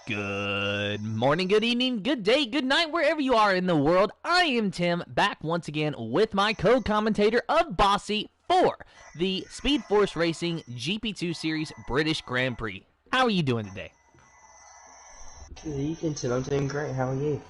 Good morning, good evening, good day, good night, wherever you are in the world. I am Tim, back once again with my co-commentator of Bossy for the Speed Force Racing GP2 Series British Grand Prix. How are you doing today? Good evening, Tim. I'm doing great. How are you?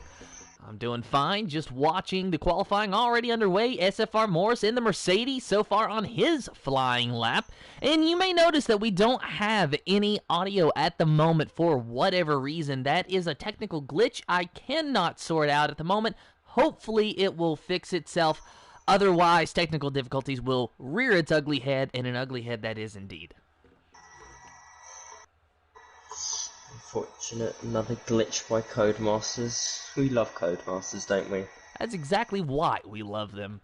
I'm doing fine, just watching the qualifying already underway. SFR Morris in the Mercedes so far on his flying lap. And you may notice that we don't have any audio at the moment for whatever reason. That is a technical glitch I cannot sort out at the moment. Hopefully it will fix itself. Otherwise, technical difficulties will rear its ugly head, and an ugly head that is indeed. Unfortunate, another glitch by Codemasters. We love Codemasters, don't we? That's exactly why we love them.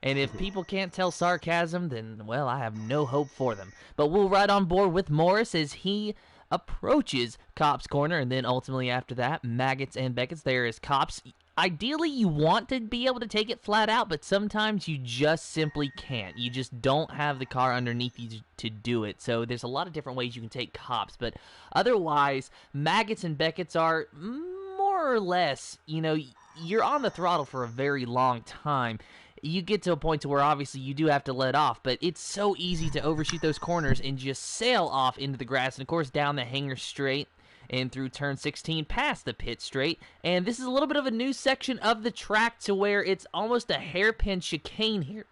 And if people can't tell sarcasm, then, well, I have no hope for them. But we'll ride on board with Morris as he approaches Cop's corner, and then ultimately after that, Maggots and Beckett's. There is Cop's. Ideally, you want to be able to take it flat out, but sometimes you just simply can't. You just don't have the car underneath you to do it. So there's a lot of different ways you can take Cops, but otherwise, Maggots and Beckett's are more or less, you know, you're on the throttle for a very long time. You get to a point to where obviously you do have to let off, but it's so easy to overshoot those corners and just sail off into the grass, and of course down the hanger straight and through turn 16 past the pit straight. And this is a little bit of a new section of the track to where it's almost a hairpin chicane here.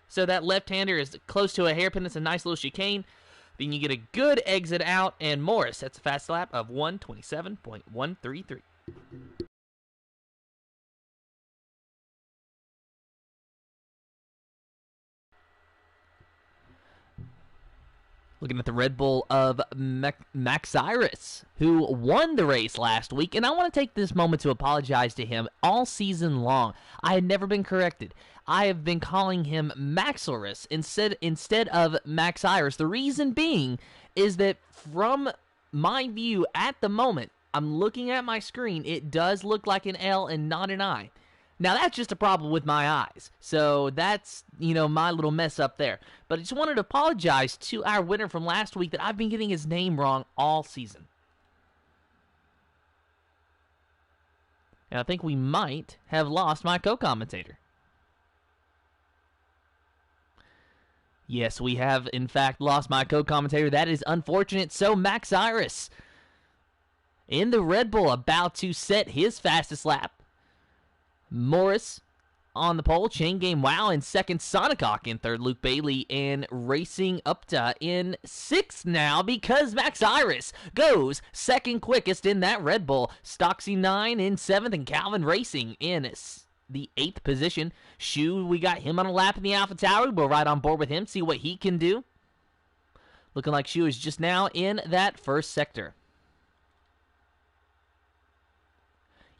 So that left-hander is close to a hairpin. It's a nice little chicane. Then you get a good exit out, and Morris sets a fast lap of 1:27.133. Looking at the Red Bull of Max Iris, who won the race last week, and I want to take this moment to apologize to him. All season long, I had never been corrected. I have been calling him Maxiris instead of Max Iris. The reason being is that from my view at the moment, I'm looking at my screen, it does look like an L and not an I. Now, that's just a problem with my eyes, so that's, you know, my little mess up there. But I just wanted to apologize to our winner from last week that I've been getting his name wrong all season. And I think we might have lost my co-commentator. Yes, we have, in fact, lost my co-commentator. That is unfortunate. So, Max Iris in the Red Bull about to set his fastest lap. Morris on the pole, Chain Game Wow in second, Sonicock in third, Luke Bailey and Racing Upta in sixth now because Max Iris goes second quickest in that Red Bull. Stocksy 9 in seventh and Calvin Racing in the eighth position. Shu, we got him on a lap in the Alfa Tower. We'll ride on board with him, see what he can do. Looking like Shu is just now in that first sector.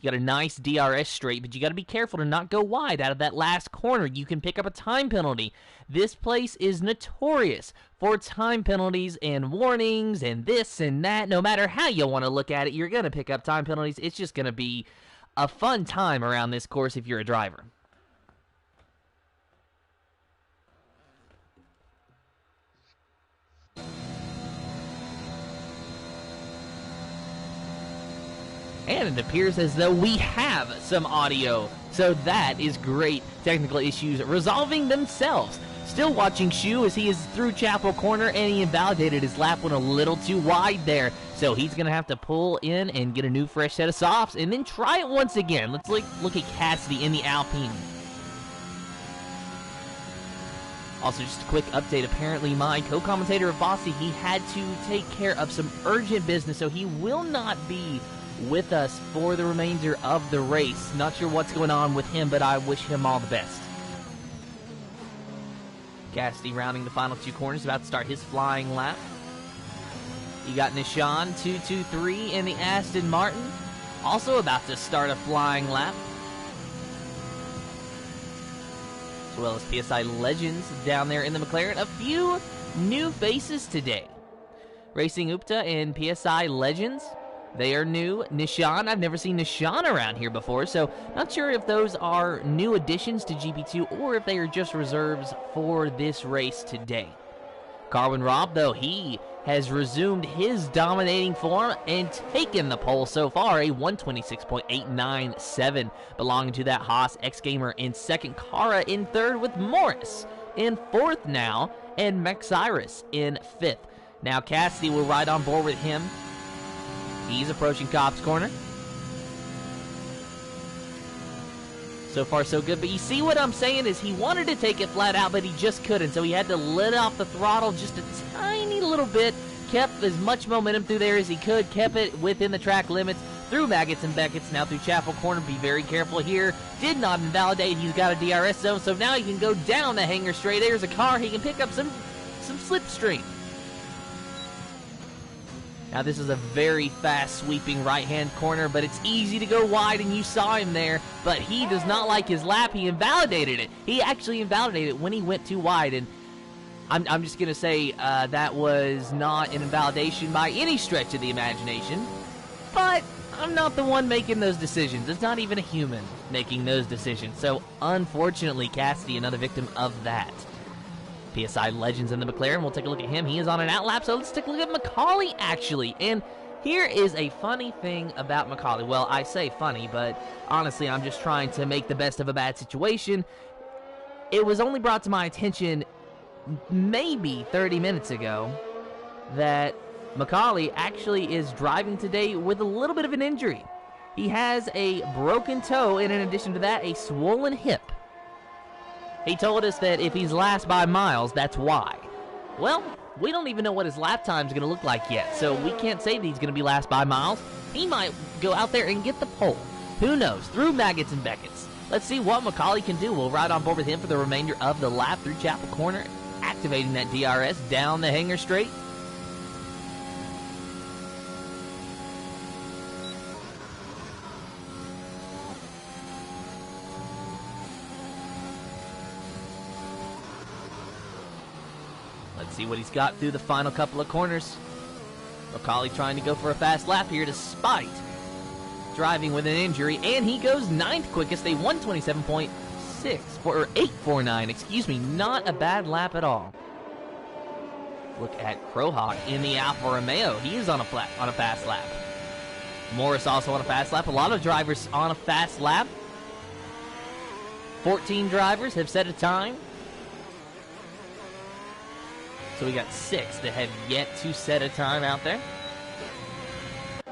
You got a nice DRS straight, but you got to be careful to not go wide out of that last corner. You can pick up a time penalty. This place is notorious for time penalties and warnings and this and that. No matter how you want to look at it, you're going to pick up time penalties. It's just going to be a fun time around this course if you're a driver. And it appears as though we have some audio. So that is great. Technical issues resolving themselves. Still watching Shu as he is through Chapel Corner, and he invalidated his lap, went a little too wide there. So he's going to have to pull in and get a new fresh set of softs and then try it once again. Let's look at Cassidy in the Alpine. Also, just a quick update. Apparently, my co-commentator of Bossy, he had to take care of some urgent business, so he will not be with us for the remainder of the race. Not sure what's going on with him, but I wish him all the best. Cassidy rounding the final two corners, about to start his flying lap. You got Nishan 223 in the Aston Martin, also about to start a flying lap. As well as PSI Legends down there in the McLaren. A few new faces today. Racing Upta and PSI Legends. They are new. Nishan, I've never seen Nishan around here before, so not sure if those are new additions to GP2 or if they are just reserves for this race today. Carwin Robb, though, he has resumed his dominating form and taken the pole so far, a 126.897, belonging to that Haas X-Gamer in second, Kara in third, with Morris in fourth now, and Maxiris in fifth. Now Cassidy will ride on board with him. He's approaching Cop's corner. So far, so good. But you see what I'm saying is he wanted to take it flat out, but he just couldn't. So he had to let off the throttle just a tiny little bit, kept as much momentum through there as he could, kept it within the track limits, through Maggots and Beckett's, now through Chapel Corner. Be very careful here. Did not invalidate. He's got a DRS zone, so now he can go down the hanger straight. There's a car. He can pick up some slipstream. Now this is a very fast sweeping right-hand corner, but it's easy to go wide, and you saw him there, but he does not like his lap. He invalidated it. He actually invalidated it when he went too wide, and I'm just going to say that was not an invalidation by any stretch of the imagination, but I'm not the one making those decisions. It's not even a human making those decisions, so unfortunately, Cassidy, another victim of that. PSI Legends in the McLaren. We'll take a look at him. He is on an outlap, so let's take a look at Macaulay, actually. And here is a funny thing about Macaulay. Well, I say funny, but honestly, I'm just trying to make the best of a bad situation. It was only brought to my attention maybe 30 minutes ago that Macaulay actually is driving today with a little bit of an injury. He has a broken toe, and in addition to that, a swollen hip. He told us that if he's last by miles, that's why. Well, we don't even know what his lap time is going to look like yet, so we can't say that he's going to be last by miles. He might go out there and get the pole. Who knows? Through Maggots and Beckett's. Let's see what Macaulay can do. We'll ride on board with him for the remainder of the lap through Chapel Corner, activating that DRS down the hanger straight. Let's see what he's got through the final couple of corners. Macaulay trying to go for a fast lap here despite driving with an injury, and he goes 9th quickest, a 849, excuse me. Not a bad lap at all. Look at Crowhawk in the Alfa Romeo. He is on a fast lap. Morris also on a fast lap. A lot of drivers on a fast lap. 14 drivers have set a time. So we got 6 that have yet to set a time out there.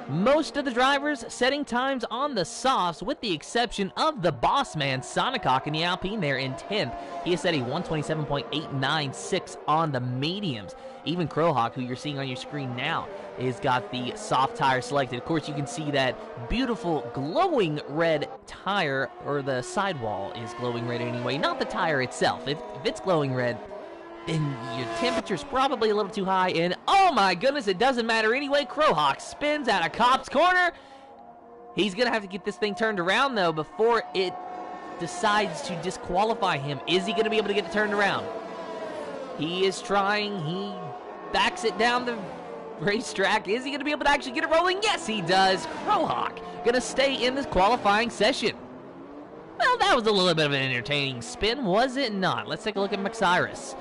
Most of the drivers setting times on the softs, with the exception of the boss man, Sonicok, in the Alpine there in 10th. He has set a 127.896 on the mediums. Even Crowhawk, who you're seeing on your screen now, has got the soft tire selected. Of course, you can see that beautiful glowing red tire, or the sidewall is glowing red anyway, not the tire itself. If it's glowing red, then your temperature's probably a little too high, and oh my goodness, it doesn't matter anyway. Crowhawk spins out of Cop's corner. He's going to have to get this thing turned around, though, before it decides to disqualify him. Is he going to be able to get it turned around? He is trying. He backs it down the racetrack. Is he going to be able to actually get it rolling? Yes, he does. Crowhawk going to stay in this qualifying session. Well, that was a little bit of an entertaining spin, was it not? Let's take a look at Maxiris.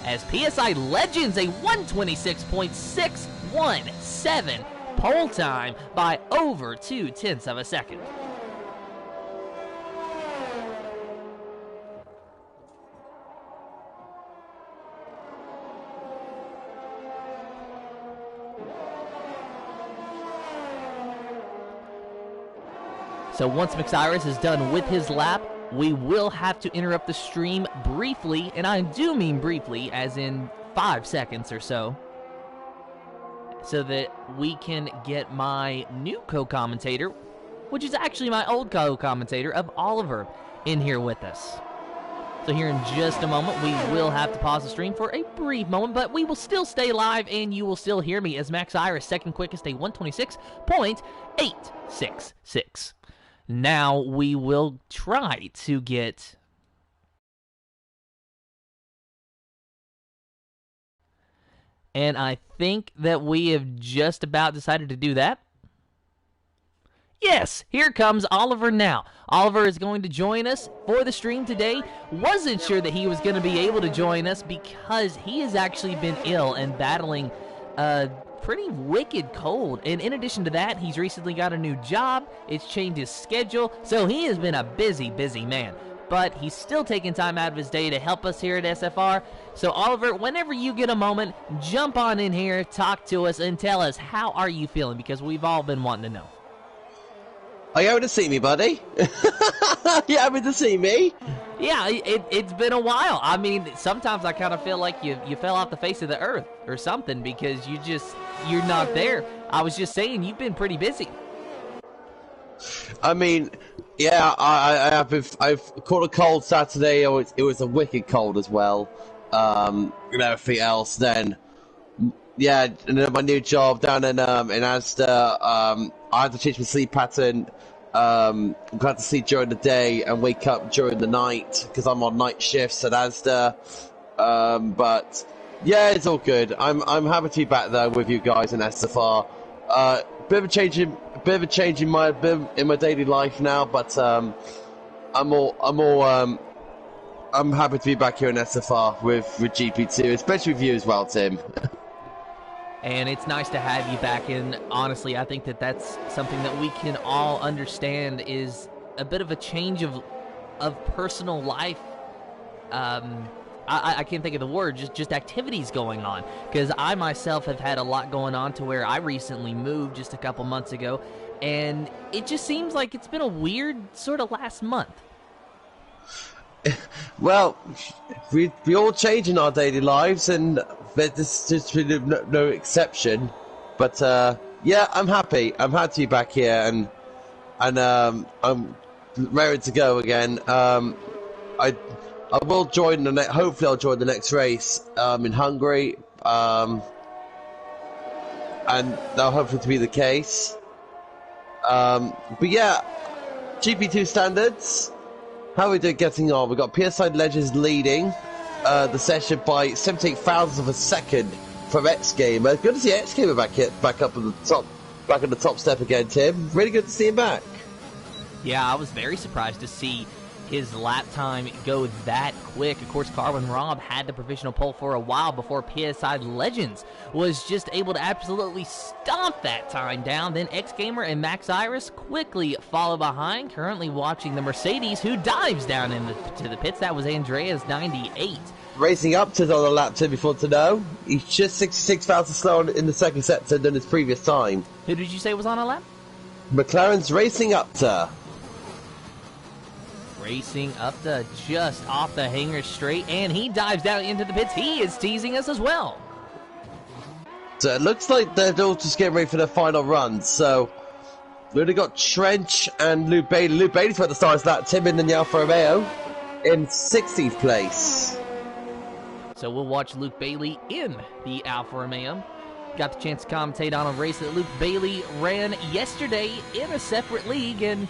As PSI Legends, a 126.617 pole time by over 0.2 of a second. So once Maxiris is done with his lap, we will have to interrupt the stream briefly, and I do mean briefly, as in 5 seconds or so that we can get my new co-commentator, which is actually my old co-commentator of Oliver, in here with us. So here in just a moment, we will have to pause the stream for a brief moment, but we will still stay live, and you will still hear me as Maxiris, second quickest, a 126.866. Now we will try to get and I think that we have just about decided to do that. Yes, here comes Oliver now. Oliver is going to join us for the stream today. Wasn't sure that he was going to be able to join us because he has actually been ill and battling a pretty wicked cold. And in addition to that, he's recently got a new job. It's changed his schedule, so he has been a busy, busy man. But he's still taking time out of his day to help us here at SFR. So Oliver, whenever you get a moment, jump on in here, talk to us, and tell us how are you feeling, because we've all been wanting to know. Are you happy to see me, buddy? You happy to see me? Yeah, it's been a while. I mean, sometimes I kind of feel like you fell off the face of the earth or something because you're not there. I was just saying, you've been pretty busy. I mean, yeah, I've caught a cold Saturday. It was a wicked cold as well. And everything else. Then, yeah, and then my new job down in Asda. I had to change my sleep pattern. I'm glad to sleep during the day and wake up during the night because I'm on night shifts at Asda. But yeah, it's all good. I'm happy to be back there with you guys in SFR. Bit of a change in my daily life now, but I'm happy to be back here in SFR with GP2, especially with you as well, Tim. And it's nice to have you back in. Honestly, I think that that's something that we can all understand is a bit of a change of personal life. I can't think of the word, just activities going on. Because I myself have had a lot going on to where I recently moved just a couple months ago. And it just seems like it's been a weird sort of last month. Well, we all change in our daily lives, and this is no exception. But yeah, I'm happy. I'm happy to be back here, and I'm ready to go again. I will join hopefully I'll join the next race in Hungary, and that'll hopefully to be the case. But yeah, GP2 standards. How are we doing getting on? We've got PSI Legends leading the session by 78 thousandths of a second from X Gamer. Good to see X Gamer back up at the top, back on the top step again, Tim. Really good to see him back. Yeah, I was very surprised to see his lap time go that quick. Of course, Carwin Robb had the provisional pole for a while before PSI Legends was just able to absolutely stomp that time down. Then X Gamer and Max Iris quickly follow behind, currently watching the Mercedes, who dives down into the pits. That was Andrea's 98. Racing up to the other lap, Tim, before to know. He's just 66 thousandths slower in the second sector than his previous time. Who did you say was on a lap? McLaren's racing up to. Racing up to just off the hanger straight, and he dives down into the pits. He is teasing us as well. So it looks like they're all just getting ready for their final run. So we've only got Trench and Luke Bailey. Luke Bailey's got the stars that Tim in the Alfa Romeo in 60th place. So we'll watch Luke Bailey in the Alfa Romeo. Got the chance to commentate on a race that Luke Bailey ran yesterday in a separate league, and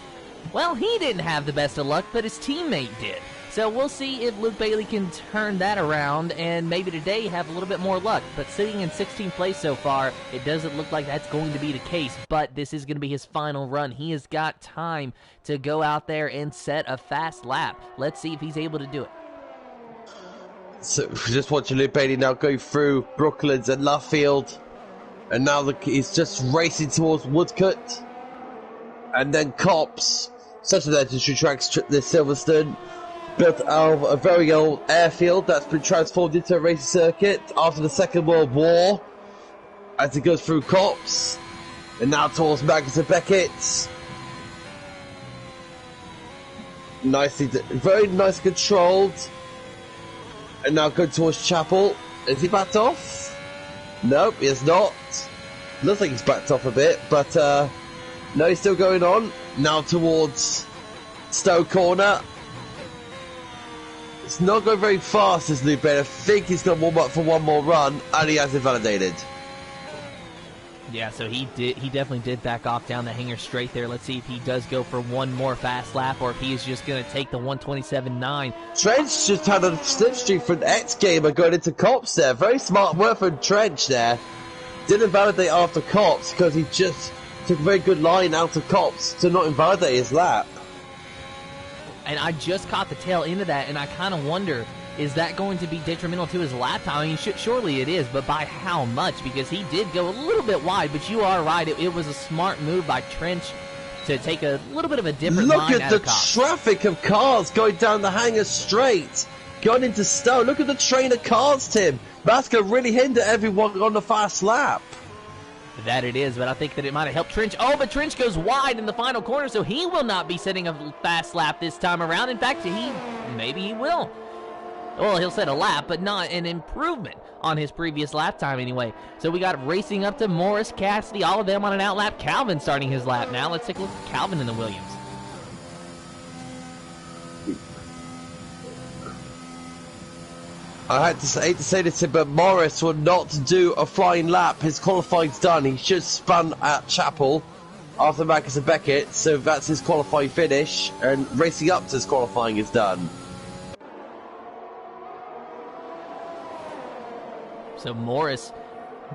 well, he didn't have the best of luck, but his teammate did. So we'll see if Luke Bailey can turn that around and maybe today have a little bit more luck. But sitting in 16th place so far, it doesn't look like that's going to be the case. But this is going to be his final run. He has got time to go out there and set a fast lap. Let's see if he's able to do it. So just watching Luke Bailey now go through Brooklands and Luffield. And now he's just racing towards Woodcut. And then Cops, such a legendary track, the Silverstone, built out of a very old airfield that's been transformed into a racing circuit after the Second World War, as it goes through Cops, and now towards Magnus and Beckett. Very nice controlled, and now going towards Chapel. Is he backed off? Nope, he is not. Looks like he's backed off a bit, but no, he's still going on. Now towards Stowe Corner. It's not going very fast, as Luke Bailey. I think he's going to warm up for one more run, and he has it validated. Yeah, so he definitely did back off down the hanger straight there. Let's see if he does go for one more fast lap, or if he is just going to take the 127.9. Trench just had a slipstream from X Gamer going into Cops there. Very smart work from Trench there. Didn't validate after Cops because he just took a very good line out of Cops to not invalidate his lap. And I just caught the tail end of that, and I kind of wonder, is that going to be detrimental to his lap time? I mean, surely it is, but by how much? Because he did go a little bit wide, but you are right. It was a smart move by Trench to take a little bit of a different line. Look at the traffic of cars going down the hangar straight, going into Stowe. Look at the train of cars, Tim. That's going to really hinder everyone on the fast lap. That it is, but I think that it might have helped Trench. Oh, but Trench goes wide in the final corner, so he will not be setting a fast lap this time around. In fact, maybe he will. Well, he'll set a lap, but not an improvement on his previous lap time anyway. So we got racing up to Morris, Cassidy, all of them on an out lap. Calvin starting his lap now. Let's take a look at Calvin in the Williams. I hate to say this, but Morris will not do a flying lap. His qualifying's done. He should spun at Chapel after Marcus and Beckett, so that's his qualifying finish. And racing up to his qualifying is done. So Morris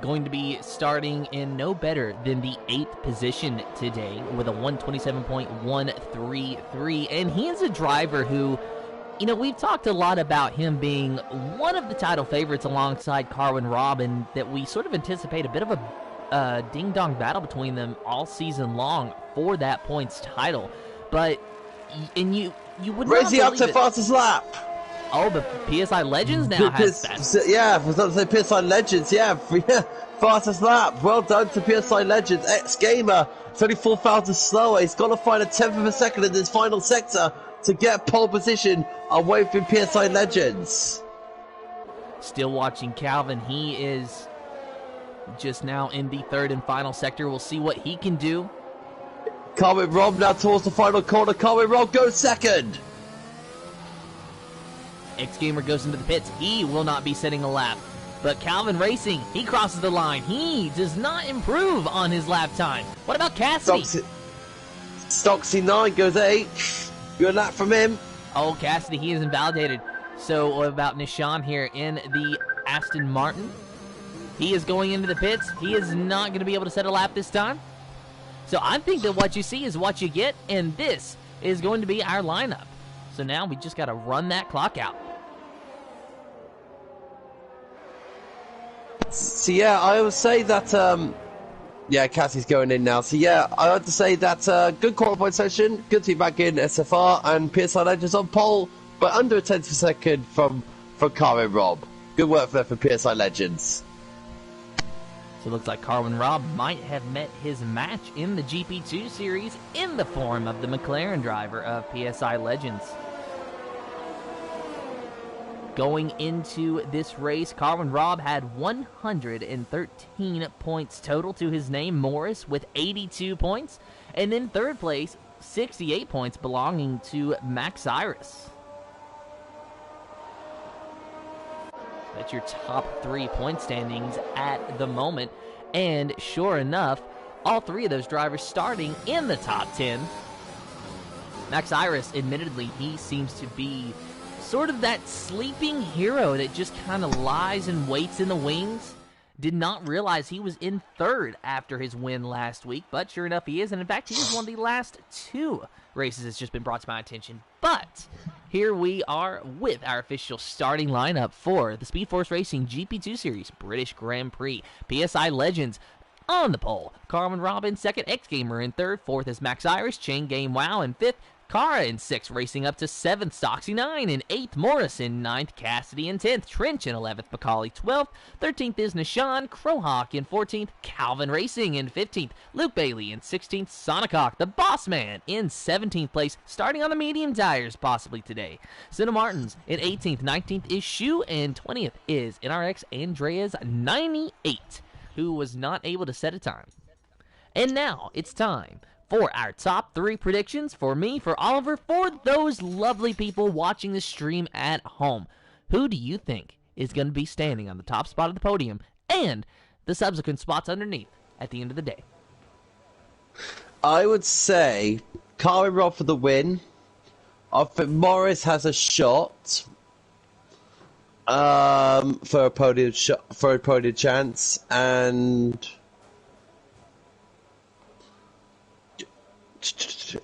going to be starting in no better than the 8th position today with a 127.133. And he is a driver who, you know, we've talked a lot about him being one of the title favorites alongside Carwin Robb, and that we sort of anticipate a bit of a ding-dong battle between them all season long for that points title. But, and you would not racing up to it. fastest lap. Oh, but PSI Legends now has that. Yeah, I was about to say PSI Legends, yeah, fastest lap. Well done to PSI Legends. Ex-gamer, 34,000 slower. He's got to find a 10th of a second in this final sector to get pole position away from PSI Legends. Still watching Calvin. He is just now in the 3rd and final sector. We'll see what he can do. Carwin Robb now towards the final corner. Carwin Robb goes second. X-Gamer goes into the pits. He will not be setting a lap. But Calvin Racing, he crosses the line. He does not improve on his lap time. What about Cassidy? Stocksy 9 goes 8th. Good lap from him. Oh, Cassidy, he is invalidated. So what about Nishan here in the Aston Martin? He is going into the pits. He is not going to be able to set a lap this time. So I think that what you see is what you get, and this is going to be our lineup. So now we just got to run that clock out. So yeah, I would say that, yeah, Cassie's going in now. So yeah, I would say that good qualifying session, good to be back in SFR, and PSI Legends on pole, but under a 10th of a second from Carwin Robb. Good work there for PSI Legends. So it looks like Carwin Robb might have met his match in the GP2 series in the form of the McLaren driver of PSI Legends. Going into this race, Carwin Robb had 113 points total to his name. Morris with 82 points. And in 3rd place, 68 points belonging to Max Iris. That's your top 3 point standings at the moment. And sure enough, all 3 of those drivers starting in the top 10. Max Iris, admittedly, he seems to be sort of that sleeping hero that just kind of lies and waits in the wings. Did not realize he was in 3rd after his win last week, but sure enough he is. And in fact, he has won the last 2 races. It's just been brought to my attention. But here we are with our official starting lineup for the Speed Force Racing GP2 Series British Grand Prix. PSI Legends on the pole. Carwin Robb in 2nd, X-Gamer in 3rd, 4th is Max Irish, Chain Game Wow in 5th, Kara in 6th, racing up to 7th, Stocksy 9 in 8th, Morris in 9th, Cassidy in 10th, Trench in 11th, Macaulay 12th, 13th is Nishan, Crowhawk in 14th, Calvin Racing in 15th, Luke Bailey in 16th, Sonicock, the Boss Man in 17th place, starting on the medium tires possibly today. Cinna Martins in 18th, 19th is Shu, and 20th is NRX Andreas 98, who was not able to set a time. And now it's time for our top 3 predictions for me, for Oliver, for those lovely people watching the stream at home. Who do you think is going to be standing on the top spot of the podium and the subsequent spots underneath at the end of the day? I would say Carwin Robb for the win. I think Morris has a shot for a podium chance, and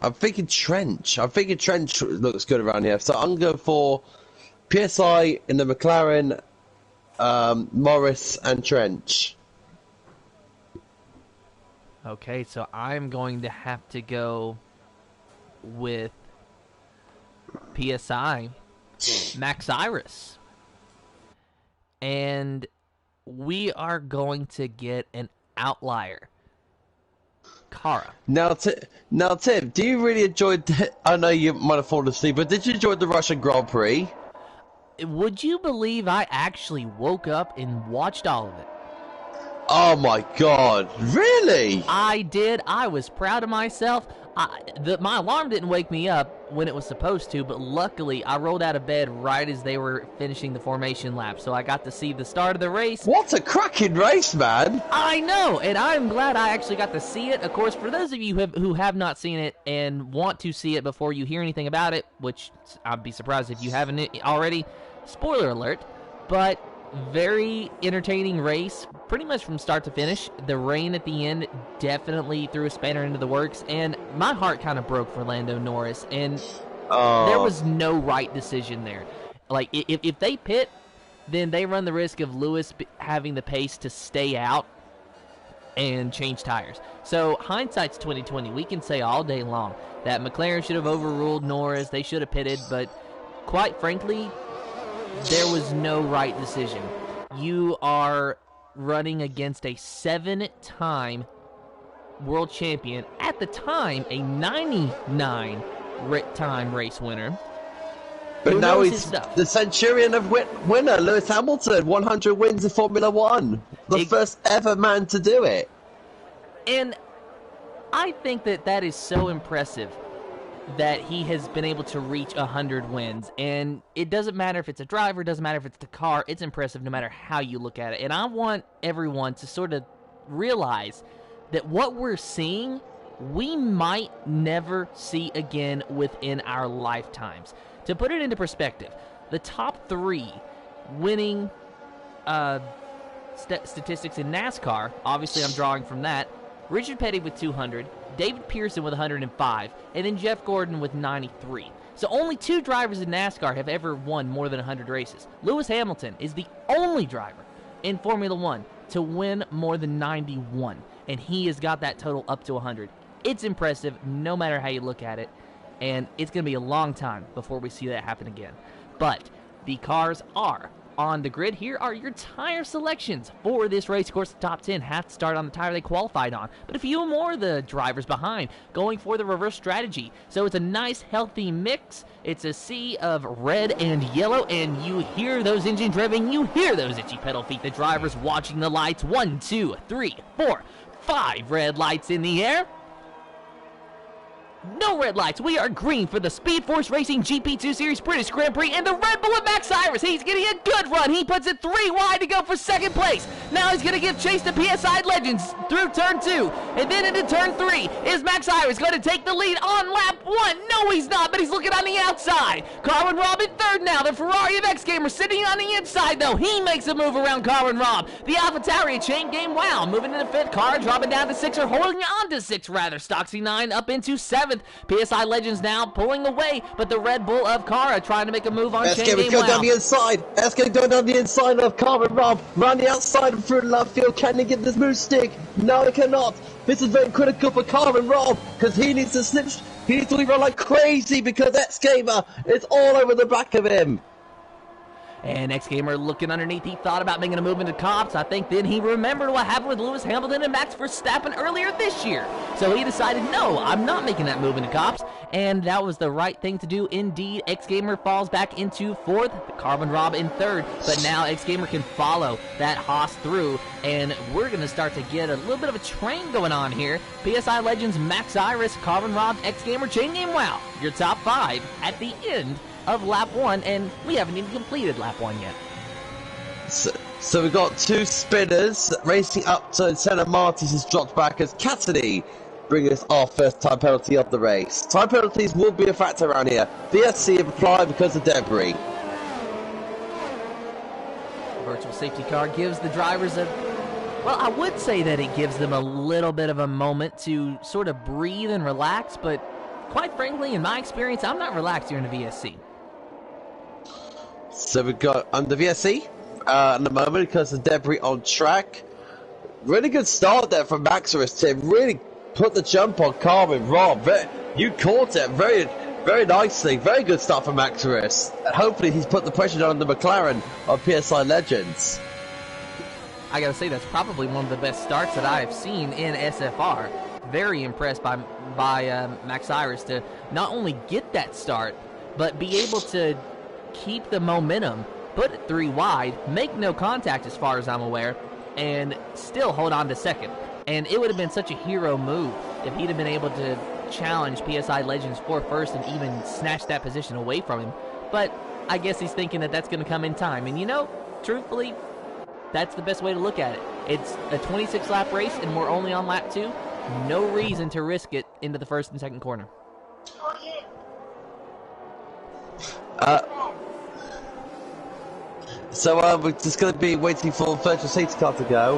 I'm thinking Trench. I'm thinking Trench looks good around here. So I'm going for PSI in the McLaren, Morris and Trench. Okay, so I'm going to have to go with PSI, Max Iris. And we are going to get an outlier. Kara. Now, Tim, do you really enjoy... I know you might have fallen asleep, but did you enjoy the Russian Grand Prix? Would you believe I actually woke up and watched all of it? Oh my god, really? I did. I was proud of myself. My alarm didn't wake me up when it was supposed to, but luckily I rolled out of bed right as they were finishing the formation lap, so I got to see the start of the race. What a cracking race, man! I know, and I'm glad I actually got to see it. Of course, for those of you who have not seen it and want to see it before you hear anything about it, which I'd be surprised if you haven't already, spoiler alert, but very entertaining race, pretty much from start to finish. The rain at the end definitely threw a spanner into the works, and my heart kind of broke for Lando Norris, and there was no right decision there. Like, if they pit, then they run the risk of Lewis having the pace to stay out and change tires. So hindsight's 2020. We can say all day long that McLaren should have overruled Norris, they should have pitted, but quite frankly, there was no right decision. You are running against a 7-time world champion, at the time a 99-time race winner. But now he's the Centurion of winner, Lewis Hamilton, 100 wins in Formula One. The first ever man to do it. And I think that is so impressive that he has been able to reach 100 wins. And it doesn't matter if it's a driver, it doesn't matter if it's the car, it's impressive no matter how you look at it. And I want everyone to sort of realize that what we're seeing, we might never see again within our lifetimes. To put it into perspective, the top 3 winning statistics in NASCAR, obviously I'm drawing from that, Richard Petty with 200, David Pearson with 105, and then Jeff Gordon with 93. So only 2 drivers in NASCAR have ever won more than 100 races. Lewis Hamilton is the only driver in Formula One to win more than 91, and he has got that total up to 100. It's impressive no matter how you look at it, and it's going to be a long time before we see that happen again. But the cars are on the grid. Here are your tire selections for this race. Of course, the top 10 have to start on the tire they qualified on, but a few more of the drivers behind going for the reverse strategy. So it's a nice, healthy mix. It's a sea of red and yellow, and you hear those engines revving. You hear those itchy pedal feet. The drivers watching the lights. 1, 2, 3, 4, 5 red lights in the air. No red lights. We are green for the Speed Force Racing GP2 Series British Grand Prix, and the Red Bull with Max Iris. He's getting a good run. He puts it 3 wide to go for second place. Now he's going to give chase to PSI Legends through turn 2, and then into turn 3. Is Max Iris going to take the lead on lap 1? No, he's not, but he's looking on the outside. Carwin Robb in third now. The Ferrari of X Gamer sitting on the inside, though. He makes a move around Carwin Robb. The AlphaTauri chain game, wow, moving into 5th. Car dropping down to 6th, or holding on to 6th, rather. Stocksy 9 up into 7th. PSI Legends now pulling away, but the Red Bull of Kara trying to make a move on chain game. Let's go down the inside. Let's go down the inside of Carwin Robb. Round the outside and through left field. Can he get this move stick? No, he cannot. This is very critical for Carwin Robb because he needs to slip. He needs to run like crazy because X Gamer is all over the back of him. And X Gamer looking underneath, he thought about making a move into Cops. I think then he remembered what happened with Lewis Hamilton and Max Verstappen earlier this year. So he decided, no, I'm not making that move into Cops. And that was the right thing to do indeed. X Gamer falls back into 4th, Carwin Robb in 3rd. But now X Gamer can follow that Haas through. And we're going to start to get a little bit of a train going on here. PSI Legends, Max Iris, Carwin Robb, X Gamer, chain game, wow. Your top 5 at the end of lap 1, and we haven't even completed lap 1 yet. So we've got 2 spinners racing up to Senna. Martins has dropped back as Cassidy bring us our first time penalty of the race. Time penalties will be a factor around here. VSC have applied because of debris. Virtual safety car gives the drivers a Well, I would say that it gives them a little bit of a moment to sort of breathe and relax, but quite frankly, in my experience, I'm not relaxed here in the VSC. So we've got under VSC at the moment because of debris on track. Really good start there from Maximus, Tim. Really put the jump on Carmen. Rob, you caught it very, very nicely. Very good start from Maximus. And hopefully he's put the pressure down on the McLaren of PSI Legends. I gotta say, that's probably one of the best starts that I have seen in SFR. Very impressed by Max Iris to not only get that start, but be able to keep the momentum, put it 3 wide, make no contact as far as I'm aware, and still hold on to second. And it would have been such a hero move if he'd have been able to challenge PSI Legends for first and even snatch that position away from him. But I guess he's thinking that that's going to come in time. And you know, truthfully, that's the best way to look at it. It's a 26-lap race, and we're only on lap 2. No reason to risk it into the first and second corner. So we're just going to be waiting for virtual safety car to go.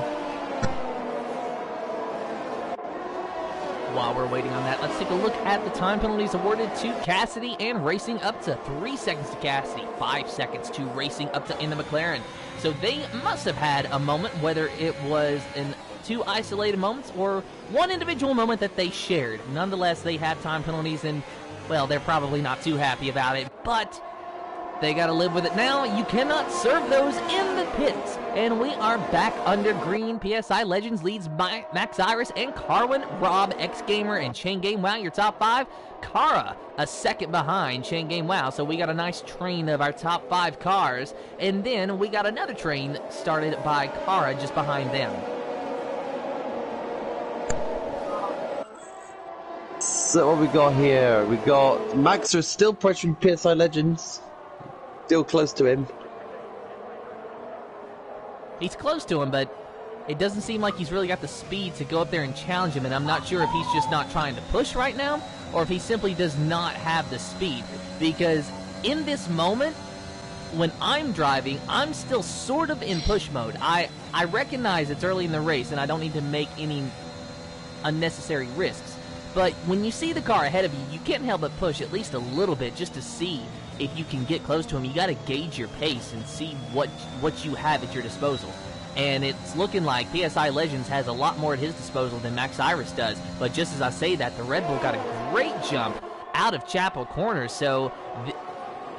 While we're waiting on that, let's take a look at the time penalties awarded to Cassidy and racing up to 3 seconds to Cassidy, 5 seconds to racing up to in the McLaren. So they must have had a moment, whether it was in 2 isolated moments or one individual moment that they shared. Nonetheless, they had time penalties, and, well, they're probably not too happy about it, but they got to live with it now. You cannot serve those in the pits. And we are back under green. PSI Legends leads by Max Iris and Carwin, Rob, X Gamer, and Chain Game Wow, your top 5. Kara, a second behind Chain Game Wow. So we got a nice train of our top 5 cars. And then we got another train started by Kara just behind them. So what we got here? We got Max is still pressuring PSI Legends. Still close to him. He's close to him, but it doesn't seem like he's really got the speed to go up there and challenge him, and I'm not sure if he's just not trying to push right now or if he simply does not have the speed. Because in this moment, when I'm driving, I'm still sort of in push mode. I recognize it's early in the race, and I don't need to make any unnecessary risks. But when you see the car ahead of you, you can't help but push at least a little bit just to see if you can get close to him. You got to gauge your pace and see what you have at your disposal. And it's looking like PSI Legends has a lot more at his disposal than Max Iris does. But just as I say that, the Red Bull got a great jump out of Chapel Corner, so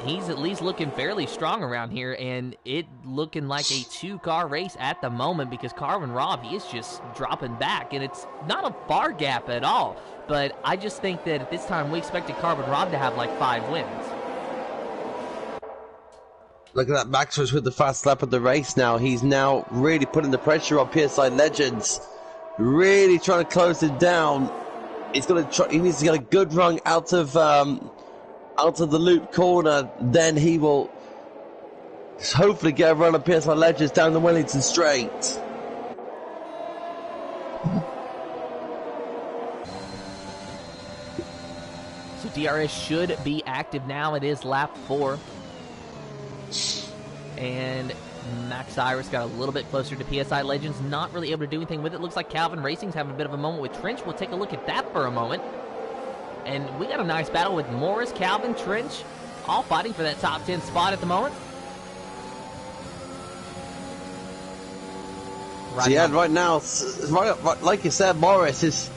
he's at least looking fairly strong around here, and it looking like a 2-car race at the moment because Carvin Robb, he is just dropping back, and it's not a far gap at all. But I just think that at this time we expected Carvin Robb to have like 5 wins. Look at that, Max was with the fast lap of the race now. He's now really putting the pressure on PSI Legends. Really trying to close it down. He's gonna try, he needs to get a good run out of the loop corner. Then he will hopefully get a run of PSI Legends down the Wellington straight. So DRS should be active now. It is lap 4. And Max Iris got a little bit closer to PSI Legends, not really able to do anything with it. Looks like Calvin Racing's having a bit of a moment with Trench. We'll take a look at that for a moment. And we got a nice battle with Morris, Calvin, Trench, all fighting for that top 10 spot at the moment. Right now, like you said, Morris is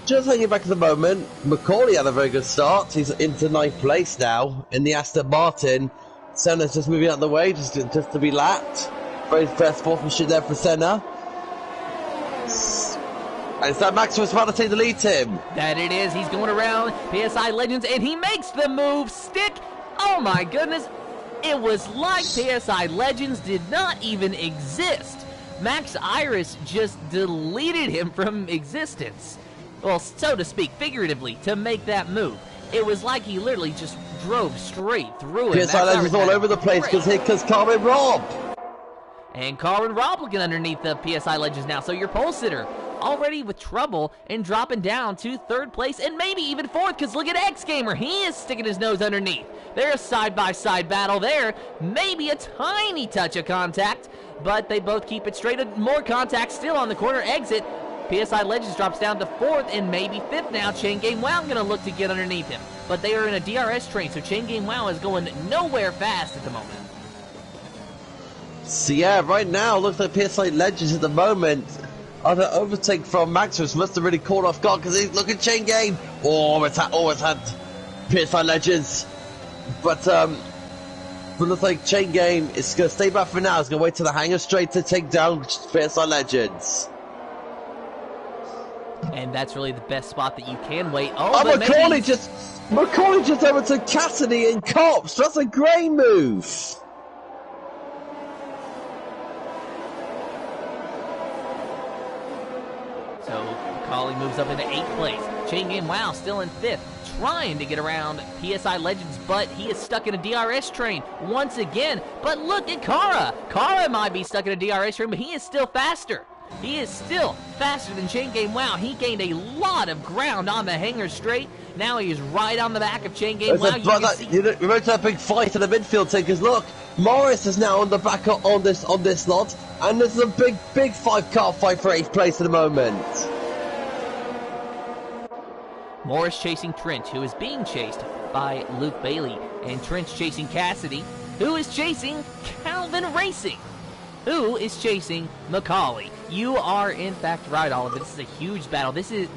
just hanging back at the moment. Macaulay had a very good start. He's into 9th place now in the Aston Martin. Senna's just moving out of the way, just to be lapped. Very fair sportsmanship there for Senna. And it's that Max was about to take the lead, Tim. That it is. He's going around PSI Legends, and he makes the move. Stick. Oh, my goodness. It was like PSI Legends did not even exist. Max Iris just deleted him from existence. Well, so to speak, figuratively, to make that move. It was like he literally just drove straight through it. PSI Legends all over the place because Carmen Robb. And Carmen Robb looking underneath the PSI Legends now. So your pole sitter already with trouble and dropping down to 3rd place and maybe even 4th, because look at X Gamer. He is sticking his nose underneath. They're a side-by-side battle there. Maybe a tiny touch of contact, but they both keep it straight. More contact still on the corner exit. PSI Legends drops down to 4th and maybe 5th now. Chain Game Wow going to look to get underneath him, but they are in a DRS train, so Chain Game Wow is going nowhere fast at the moment. So yeah, right now, looks like PSI Legends at the moment on an overtake from Maximus. Must have really caught off guard because he's looking Chain Game. It's had PSI Legends. But looks like Chain Game is going to stay back for now. He's going to wait to the hangar straight to take down PSI Legends. And that's really the best spot that you can wait. McCauley just overtook Cassidy and Cops. That's a great move. So McCauley moves up into 8th place. Chain Game Wow still in 5th, trying to get around PSI Legends, but he is stuck in a DRS train once again. But look at Kara. Kara might be stuck in a DRS train, but he is still faster. He is still faster than Chain Game Wow. He gained a lot of ground on the hangar straight. Now he is right on the back of Chain Game Wow. You remember that big fight in the midfield thing? Because look, Morris is now on the back on this lot, and there's a big 5-car fight for 8th place at the moment. Morris chasing Trench, who is being chased by Luke Bailey, and Trench chasing Cassidy, who is chasing Calvin Racing, who is chasing McCauley. You are in fact right, Oliver. This is a huge battle. This is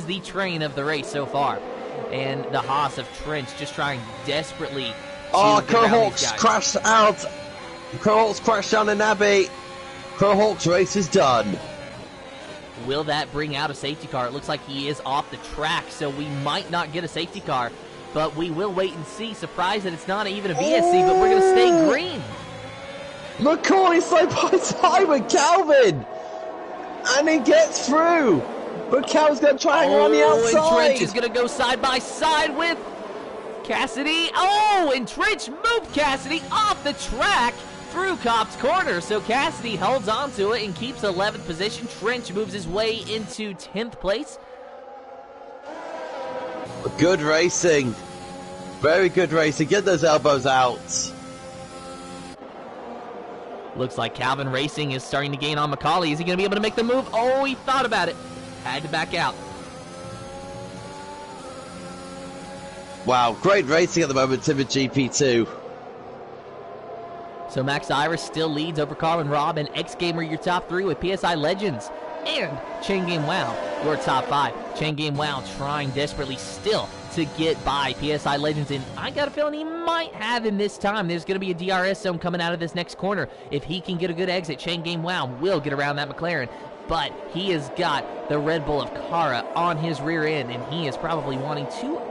the train of the race so far, and the Haas of Trench just trying desperately to Crowhawks crashed out. Crowhawks crashed down in Abbey. Crowhawks race is done. Will that bring out a safety car? It looks like he is off the track, so we might not get a safety car, but we will wait and see. Surprised that it's not even a VSC, but we're going to stay green. McCauley side by side with Calvin, and he gets through. But Calvin's going to try and go on the outside. And Trench is going to go side by side with Cassidy. And Trench moved Cassidy off the track through Cop's corner. So Cassidy holds on to it and keeps 11th position. Trench moves his way into 10th place. Good racing. Very good racing. Get those elbows out. Looks like Calvin Racing is starting to gain on McCauley. Is he going to be able to make the move? He thought about it. Had to back out. Wow, great racing at the moment, Tim, at GP2. So Max Iris still leads over Carlin Robb and X Gamer, your top 3 with PSI Legends. And Chain Game Wow, your top 5. Chain Game Wow trying desperately still to get by PSI Legends, and I got a feeling he might have him this time. There's going to be a DRS zone coming out of this next corner. If he can get a good exit, Chain Game Wow will get around that McLaren, but he has got the Red Bull of Kara on his rear end, and he is probably wanting to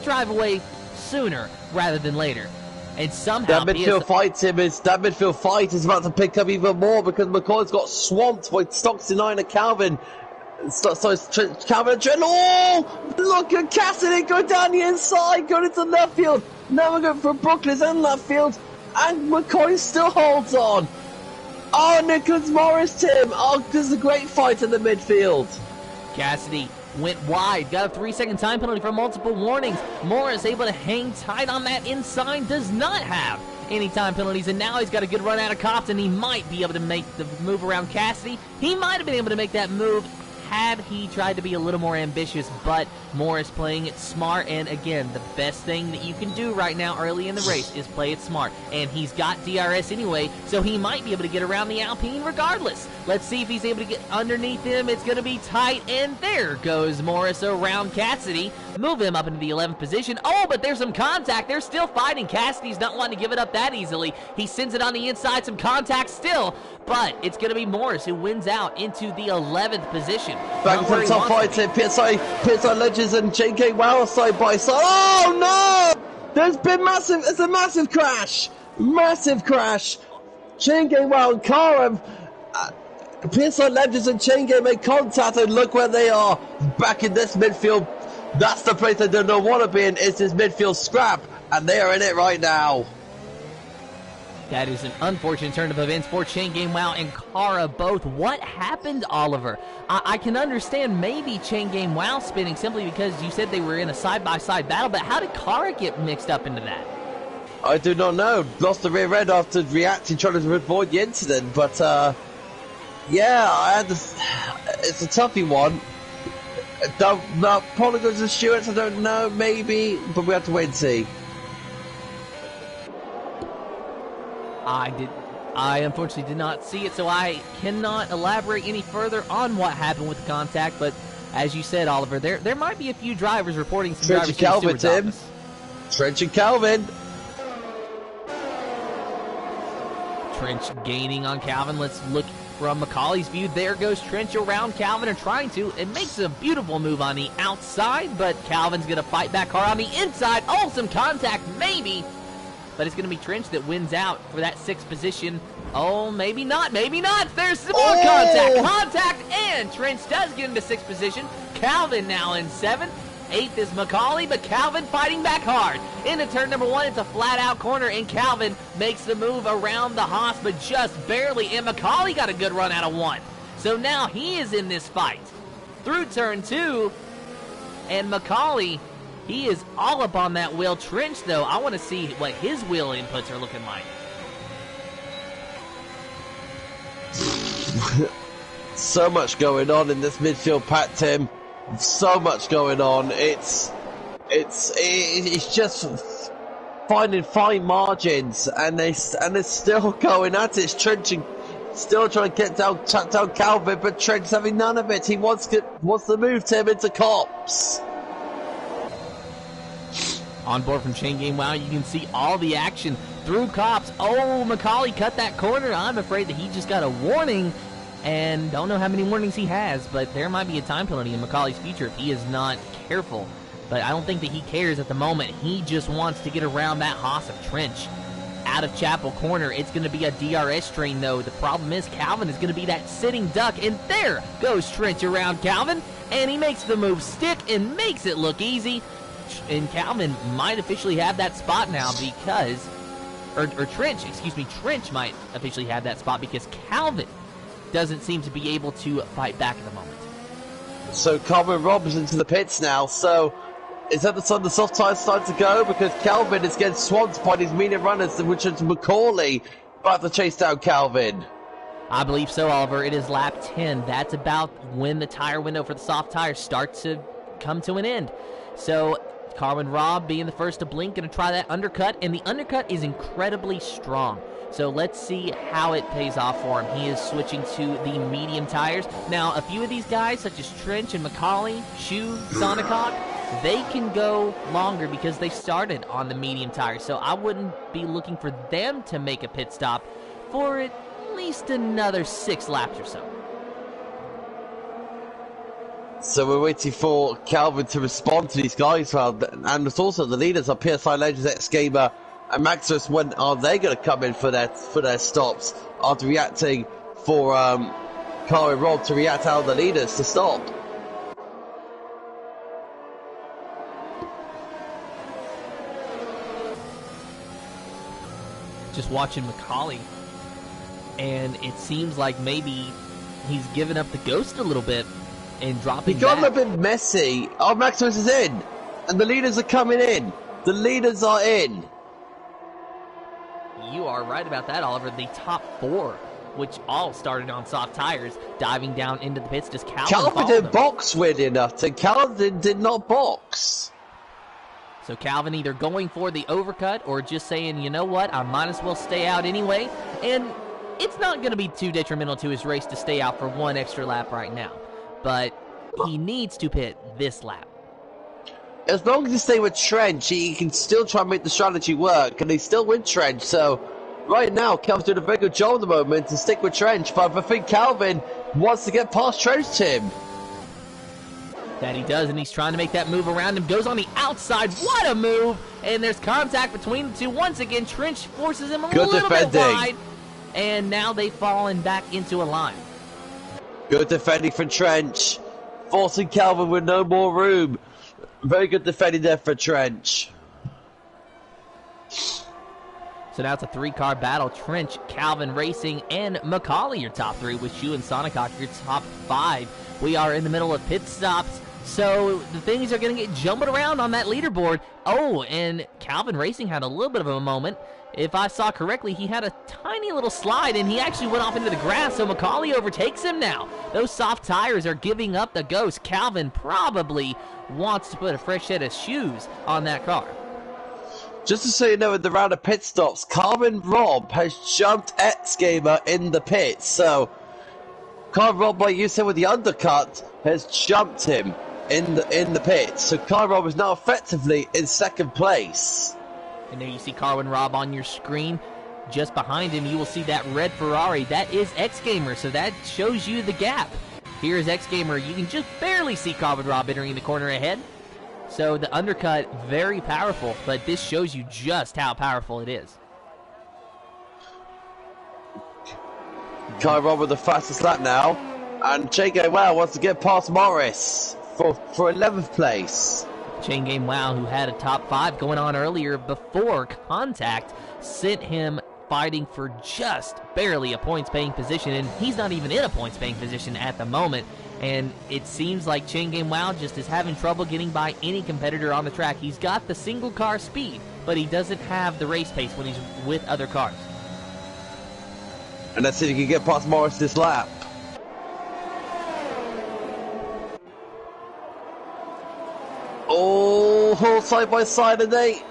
drive away sooner rather than later. And somehow that midfield fight is about to pick up even more because McCoy's got swamped by Stocks denying a Calvin. So it's Calvin and Trent. Look at Cassidy go down the inside, going into left field. Now we're going for Brooklyn's in left field, and McCoy still holds on. Nicholas Morris, Tim. This is a great fight in the midfield. Cassidy went wide, got a 3-second time penalty for multiple warnings. Morris able to hang tight on that inside, does not have any time penalties, and now he's got a good run out of Cops, and he might be able to make the move around Cassidy. He might have been able to make that move had he tried to be a little more ambitious, but Morris playing it smart, and again, the best thing that you can do right now early in the race is play it smart, and he's got DRS anyway, so he might be able to get around the Alpine regardless. Let's see if he's able to get underneath him. It's going to be tight, and there goes Morris around Cassidy. Move him up into the 11th position. But there's some contact. They're still fighting. Cassidy's not wanting to give it up that easily. He sends it on the inside, some contact still, but it's going to be Morris who wins out into the 11th position. Back into the top fight, PSI Legends and JK Wow side by side. Oh no! There's a massive crash! Massive crash! Chain Game Wow and Kara, PSI Legends and Chain Game make contact, and look where they are. Back in this midfield. That's the place they don't want to be in, is this midfield scrap, and they are in it right now. That is an unfortunate turn of events for Chain Game Wow and Kara both. What happened, Oliver? I can understand maybe Chain Game Wow spinning simply because you said they were in a side-by-side battle, but how did Kara get mixed up into that? I do not know. Lost the rear end after reacting, trying to avoid the incident, but yeah, I had this. It's a toughy one. Polygons and Stewart's, I don't know, maybe, but we have to wait and see. I unfortunately did not see it, so I cannot elaborate any further on what happened with the contact, but as you said, Oliver, there might be a few drivers reporting some Trench drivers and Calvin, Tim. Trench and Calvin. Trench gaining on Calvin. Let's look from Macaulay's view. There goes Trench around Calvin and trying to. It makes a beautiful move on the outside, but Calvin's going to fight back hard on the inside. Oh, some contact, maybe. But it's going to be Trench that wins out for that 6th position. Oh, maybe not, maybe not. There's some more contact, and Trench does get into 6th position. Calvin now in 7th. 8th is Macaulay, but Calvin fighting back hard. Into turn number 1, it's a flat-out corner, and Calvin makes the move around the Haas, but just barely, and Macaulay got a good run out of 1. So now he is in this fight. Through turn 2, and Macaulay, he is all up on that wheel. Trench, though, I want to see what his wheel inputs are looking like. So much going on in this midfield pack, Tim. So much going on. It's just finding fine margins, and they're still going at it. It's Trenching, still trying to track down Calvin, but Trench's having none of it. He wants to move Tim into cops. On board from Chain Game Wow, you can see all the action through cops. Oh, Macaulay cut that corner. I'm afraid that he just got a warning, and don't know how many warnings he has, but there might be a time penalty in Macaulay's future if he is not careful. But I don't think that he cares at the moment. He just wants to get around that Haas of Trench. Out of Chapel corner, it's going to be a DRS train, though. The problem is Calvin is going to be that sitting duck, and there goes Trench around Calvin, and he makes the move stick and makes it look easy. And Calvin might officially have that spot now because, Trench might officially have that spot because Calvin doesn't seem to be able to fight back at the moment. So Calvin Robbins into the pits now, so is that the time the soft tires start to go? Because Calvin is getting swamped by these medium runners, which is Macaulay about to chase down Calvin. I believe so, Oliver. It is lap 10. That's about when the tire window for the soft tires starts to come to an end. So Carwin Robb being the first to blink, going to try that undercut, and the undercut is incredibly strong. So let's see how it pays off for him. He is switching to the medium tires. Now, a few of these guys, such as Trench and Macaulay, Shu, Sonicog, they can go longer because they started on the medium tires. So I wouldn't be looking for them to make a pit stop for at least another 6 laps or so. So we're waiting for Calvin to respond to these guys, and it's also the leaders are PSI Legends, X-Gamer, and Maximus. When are they going to come in for their stops after reacting for Carl and Rob to react out the leaders to stop? Just watching Macaulay, and it seems like maybe he's given up the ghost a little bit and dropping He got back. a bit messy. Oh, Maximus is in, and the leaders are coming in. The leaders are in. You are right about that, Oliver. The top 4, which all started on soft tires, diving down into the pits. Does Calvin didn't box weird enough. Calvin did not box. So Calvin either going for the overcut or just saying, you know what, I might as well stay out anyway. And it's not going to be too detrimental to his race to stay out for 1 extra lap right now. But he needs to pit this lap. As long as he stay with Trench, he can still try and make the strategy work, and he's still with Trench. So right now, Calvin's doing a very good job at the moment to stick with Trench. But I think Calvin wants to get past Trench, Tim. That he does, and he's trying to make that move around him. Goes on the outside. What a move! And there's contact between the two. Once again, Trench forces him a little bit wide. And now they've fallen back into a line. Good defending from Trench. Forcing Calvin with no more room. Very good defending there for Trench. So now it's a 3-car battle. Trench, Calvin Racing, and Macaulay your top 3, with Shu and Sonicock your top 5. We are in the middle of pit stops, so the things are going to get jumbled around on that leaderboard. Oh, and Calvin Racing had a little bit of a moment. If I saw correctly, he had a tiny little slide, and he actually went off into the grass, so Macaulay overtakes him now. Those soft tires are giving up the ghost. Calvin probably wants to put a fresh set of shoes on that car. Just to so you know, in the round of pit stops, Carmen Robb has jumped X Gamer in the pits. So, Carmen Robb, like you said with the undercut, has jumped him in the pits. So, Carmen Robb is now effectively in second place. And there you see Carwin Robb on your screen. Just behind him, you will see that red Ferrari. That is X Gamer, so that shows you the gap. Here's X Gamer. You can just barely see Carwin Robb entering the corner ahead. So the undercut, very powerful, but this shows you just how powerful it is. Kai Robb with the fastest lap now, and Che Wow wants to get past Morris for 11th place. Chain Game Wow, who had a top 5 going on earlier before contact, sent him fighting for just barely a points-paying position, and he's not even in a points-paying position at the moment. And it seems like Chain Game Wow just is having trouble getting by any competitor on the track. He's got the single car speed, but he doesn't have the race pace when he's with other cars. And let's see if he can get past Morris this lap. Oh, side by side, and they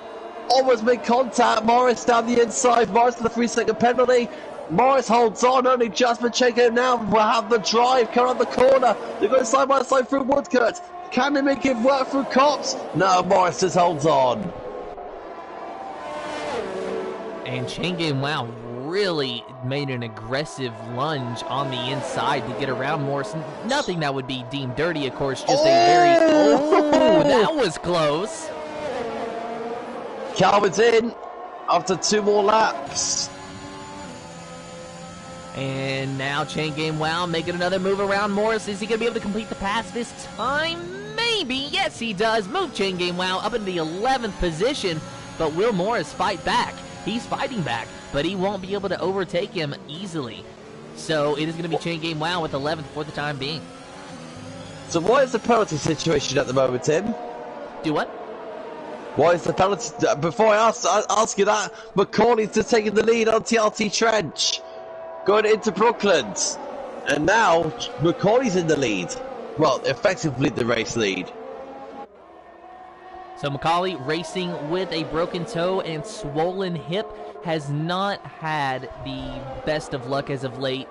almost make contact. Morris down the inside. Morris with a 3-second penalty. Morris holds on, only just, but check it now. We'll have the drive coming up the corner. They're going side by side through Woodcut. Can they make it work through Cops? No, Morris just holds on. And Chain Game Wow really made an aggressive lunge on the inside to get around Morris. Nothing that would be deemed dirty, of course, just a very... Oh, that was close. Calvin's in after 2 more laps. And now Chain Game Wow making another move around Morris. Is he going to be able to complete the pass this time? Maybe. Yes, he does. Move Chain Game Wow up into the 11th position. But will Morris fight back? He's fighting back, but he won't be able to overtake him easily. So it is going to be Chain Game Wow with 11th for the time being. So what is the penalty situation at the moment, Tim? Do what? What is the penalty? Before I ask you that, Macaulay's just taking the lead on TRT Trench. Going into Brooklands. And now, Macaulay's in the lead. Well, effectively the race lead. So Macaulay racing with a broken toe and swollen hip has not had the best of luck as of late,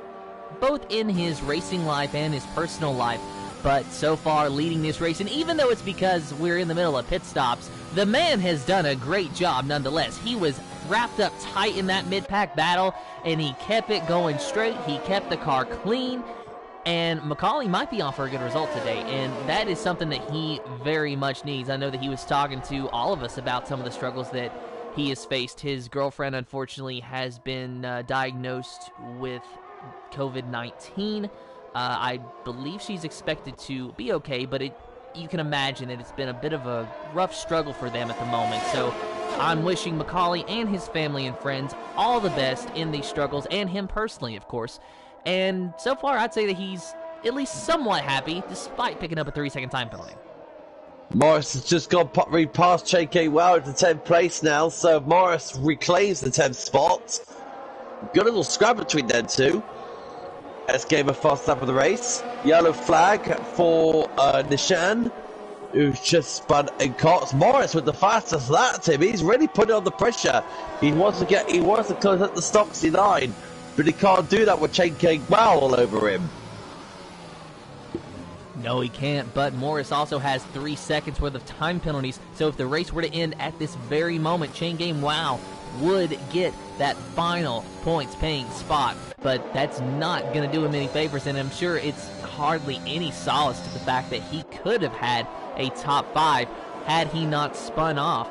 both in his racing life and his personal life. But so far leading this race, and even though it's because we're in the middle of pit stops, the man has done a great job nonetheless. He was wrapped up tight in that mid-pack battle, and he kept it going straight. He kept the car clean, and Macaulay might be on for a good result today, and that is something that he very much needs. I know that he was talking to all of us about some of the struggles that he has faced. His girlfriend, unfortunately, has been diagnosed with COVID-19. I believe she's expected to be okay, but you can imagine that it's been a bit of a rough struggle for them at the moment. So I'm wishing Macaulay and his family and friends all the best in these struggles, and him personally, of course. And so far, I'd say that he's at least somewhat happy, despite picking up a 3-second time penalty. Morris has just gone past J.K. Wow to 10th place now, so Morris reclaims the 10th spot. Good little scrap between them two. Let's game a fast lap of the race. Yellow flag for Nishan, who's just spun in Cox. Morris with the fastest lap, Tim. He's really putting on the pressure. He wants to close up the Stocksy line, but he can't do that with Chain King Wow all over him. No, he can't, but Morris also has 3 seconds worth of time penalties, so if the race were to end at this very moment, Chain Game Wow would get that final points-paying spot, but that's not going to do him any favors, and I'm sure it's hardly any solace to the fact that he could have had a top 5 had he not spun off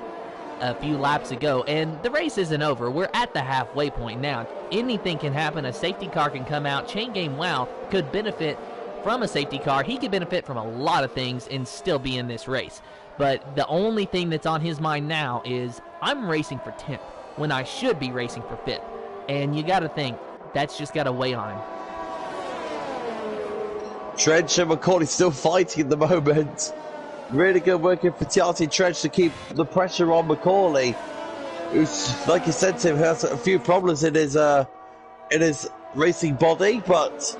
a few laps ago. And the race isn't over. We're at the halfway point now. Anything can happen. A safety car can come out. Chain Game Wow could benefit from a safety car. He could benefit from a lot of things and still be in this race. But the only thing that's on his mind now is, I'm racing for 10th. when I should be racing for 5th. And you got to think, that's just got to weigh on him. Trench and McCauley still fighting at the moment. Really good working for TRT Trench to keep the pressure on McCauley, who's, like you said to him, has a few problems in his racing body, but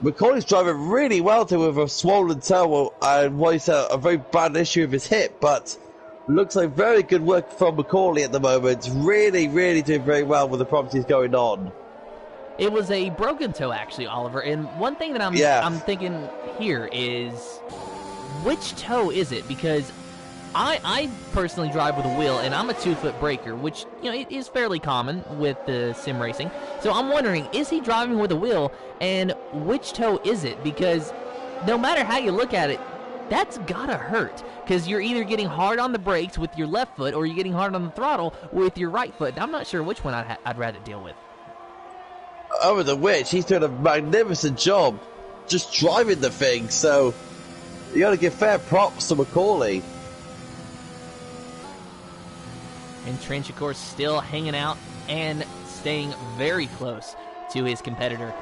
McCauley's driving really well to with a swollen toe and what a very bad issue with his hip, but looks like very good work from McCauley at the moment. Really, really doing very well with the problems he's going on. It was a broken toe, actually, Oliver. And one thing that I'm thinking here is, which toe is it? Because I personally drive with a wheel, and I'm a 2-foot braker, which, you know, it is fairly common with the sim racing. So I'm wondering, is he driving with a wheel, and which toe is it? Because no matter how you look at it, that's gotta hurt. Because you're either getting hard on the brakes with your left foot, or you're getting hard on the throttle with your right foot. I'm not sure which one I'd rather deal with. Over the which, he's doing a magnificent job just driving the thing, so you gotta give fair props to McCauley. And Trench, of course, still hanging out and staying very close to his competitor.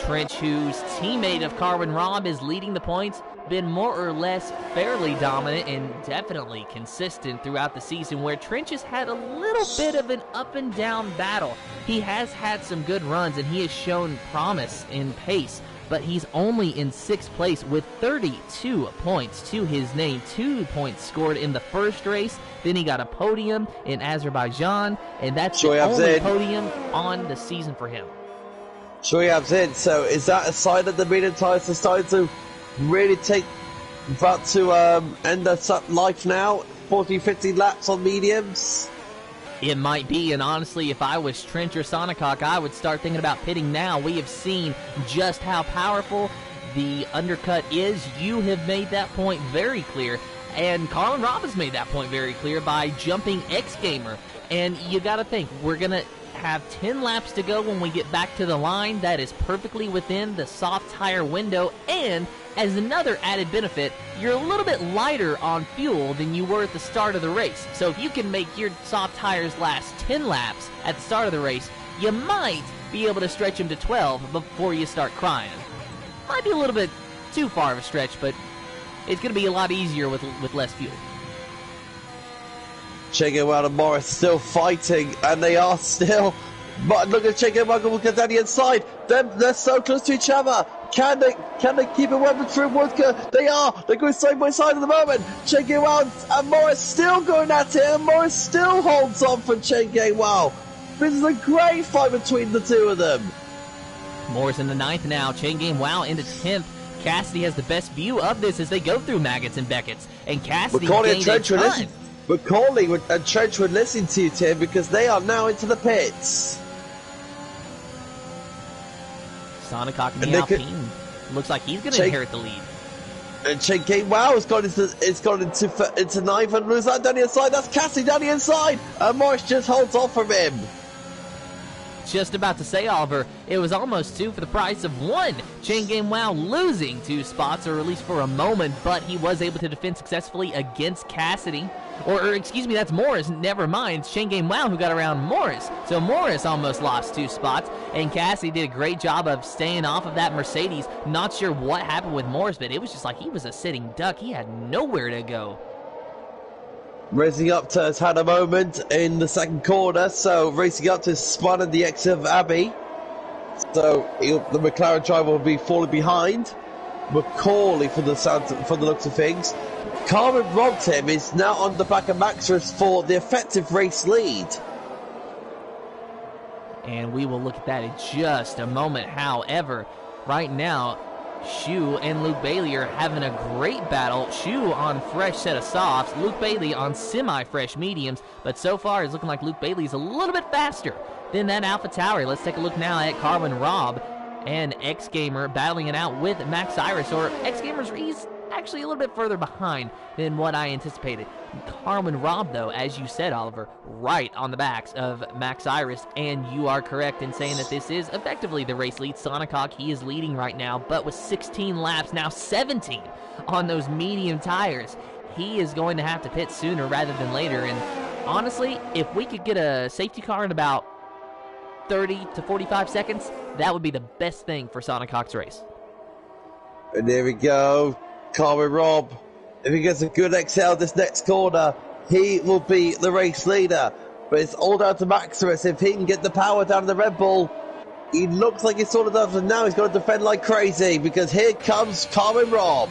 Trench, whose teammate of Carwin Robb is leading the points, been more or less fairly dominant and definitely consistent throughout the season, where Trench has had a little bit of an up and down battle. He has had some good runs and he has shown promise in pace, but he's only in 6th place with 32 points to his name. 2 points scored in the first race, then he got a podium in Azerbaijan, and that's the only podium on the season for him. Shoyab's in, so is that a sign that the medium tyres are starting to really take about to end their life now? 40-50 laps on mediums? It might be, and honestly, if I was Trench or Sonicock, I would start thinking about pitting now. We have seen just how powerful the undercut is. You have made that point very clear, and Carlin Robb has made that point very clear by jumping X-Gamer. And you got to think, we're going to have 10 laps to go when we get back to the line. That is perfectly within the soft tire window, and as another added benefit, you're a little bit lighter on fuel than you were at the start of the race. So if you can make your soft tires last 10 laps at the start of the race, you might be able to stretch them to 12 before you start crying. Might be a little bit too far of a stretch, but it's going to be a lot easier with less fuel. Chego and Morris still fighting, and they are still. But look at Chego and Woodka down the inside. They're so close to each other. Can they keep it weapon through Woodka? They are. They're going side by side at the moment. Chego and Morris still going at it, and Morris still holds on for Chego. Wow, this is a great fight between the two of them. Morris in the 9th now. Chain Game Wow into 10th. Cassidy has the best view of this as they go through Maggots and Beckett's, and Cassidy gained a ton. McCauley and Trench would listen to you, Tim, because they are now into the pits. Sonicock and the Alpine looks like he's going to inherit the lead. And Chen Wow has gone into 9th and lose that down the inside. That's Cassidy down the inside, and Morris just holds off from him. Just about to say, Oliver, it was almost 2 for the price of 1. Chain Game Wow losing 2 spots, or at least for a moment, but he was able to defend successfully against Cassidy. Or excuse me, that's Morris. Never mind. It's Chain Game Wow who got around Morris. So Morris almost lost 2 spots, and Cassidy did a great job of staying off of that Mercedes. Not sure what happened with Morris, but it was just like he was a sitting duck. He had nowhere to go. Racing Up to has had a moment in the second corner, so Racing Up to spun in the exit of Abbey. So the McLaren driver will be falling behind. McCauley, for the looks of things. Carmen robbed him, is now on the back of Maxus for the effective race lead. And we will look at that in just a moment. However, right now, Shu and Luke Bailey are having a great battle. Shu on fresh set of softs, Luke Bailey on semi-fresh mediums, but so far it's looking like Luke Bailey's a little bit faster than that Alpha Tauri. Let's take a look now at Carwin Robb and X-Gamer battling it out with Max Iris, or X-Gamer's he's actually a little bit further behind than what I anticipated. Carwin Robb, though, as you said, Oliver, right on the backs of Max Iris, and you are correct in saying that this is effectively the race lead. Sonicock, he is leading right now, but with 16 laps, now 17 on those medium tires. He is going to have to pit sooner rather than later, and honestly, if we could get a safety car in about 30 to 45 seconds, that would be the best thing for Sonic Hawk's race. And there we go. Carmen Rob. If he gets a good exhale this next corner, he will be the race leader. But it's all down to Maximus. If he can get the power down to the Red Bull, he looks like he's sorted out, and now he's got to defend like crazy because here comes Carmen Rob.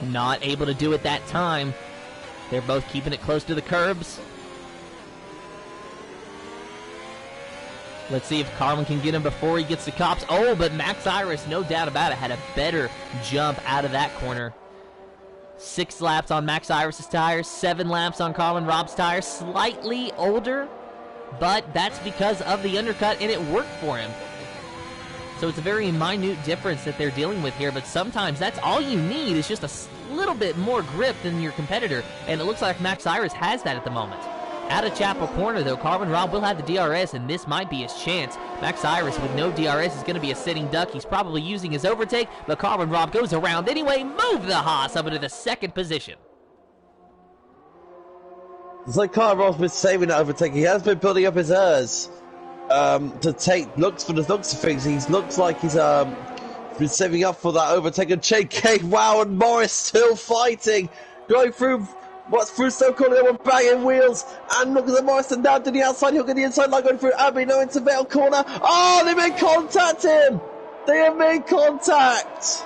Not able to do it that time. They're both keeping it close to the curbs. Let's see if Carmen can get him before he gets the cops. Oh, but Max Iris, no doubt about it, had a better jump out of that corner. 6 laps on Max Iris' tires, 7 laps on Carmen Rob's tires. Slightly older, but that's because of the undercut, and it worked for him. So it's a very minute difference that they're dealing with here, but sometimes that's all you need is just a little bit more grip than your competitor, and it looks like Max Iris has that at the moment. Out of Chapel Corner, though, Carmen Rob will have the DRS, and this might be his chance. Max Iris with no DRS is going to be a sitting duck. He's probably using his overtake, but Carmen Rob goes around anyway. Move the Haas up into the 2nd position. It's like Carmen Rob's been saving that overtake. He has been building up his hers to take looks for the looks of things. He looks like he's been saving up for that overtake. And JK, wow, and Morris still fighting. Going through... What's through so cool, they were banging wheels, and look at the Morrison down to the outside, he'll get the inside line going through Abbey, no into Vale corner. Oh, they made contact him! They have made contact!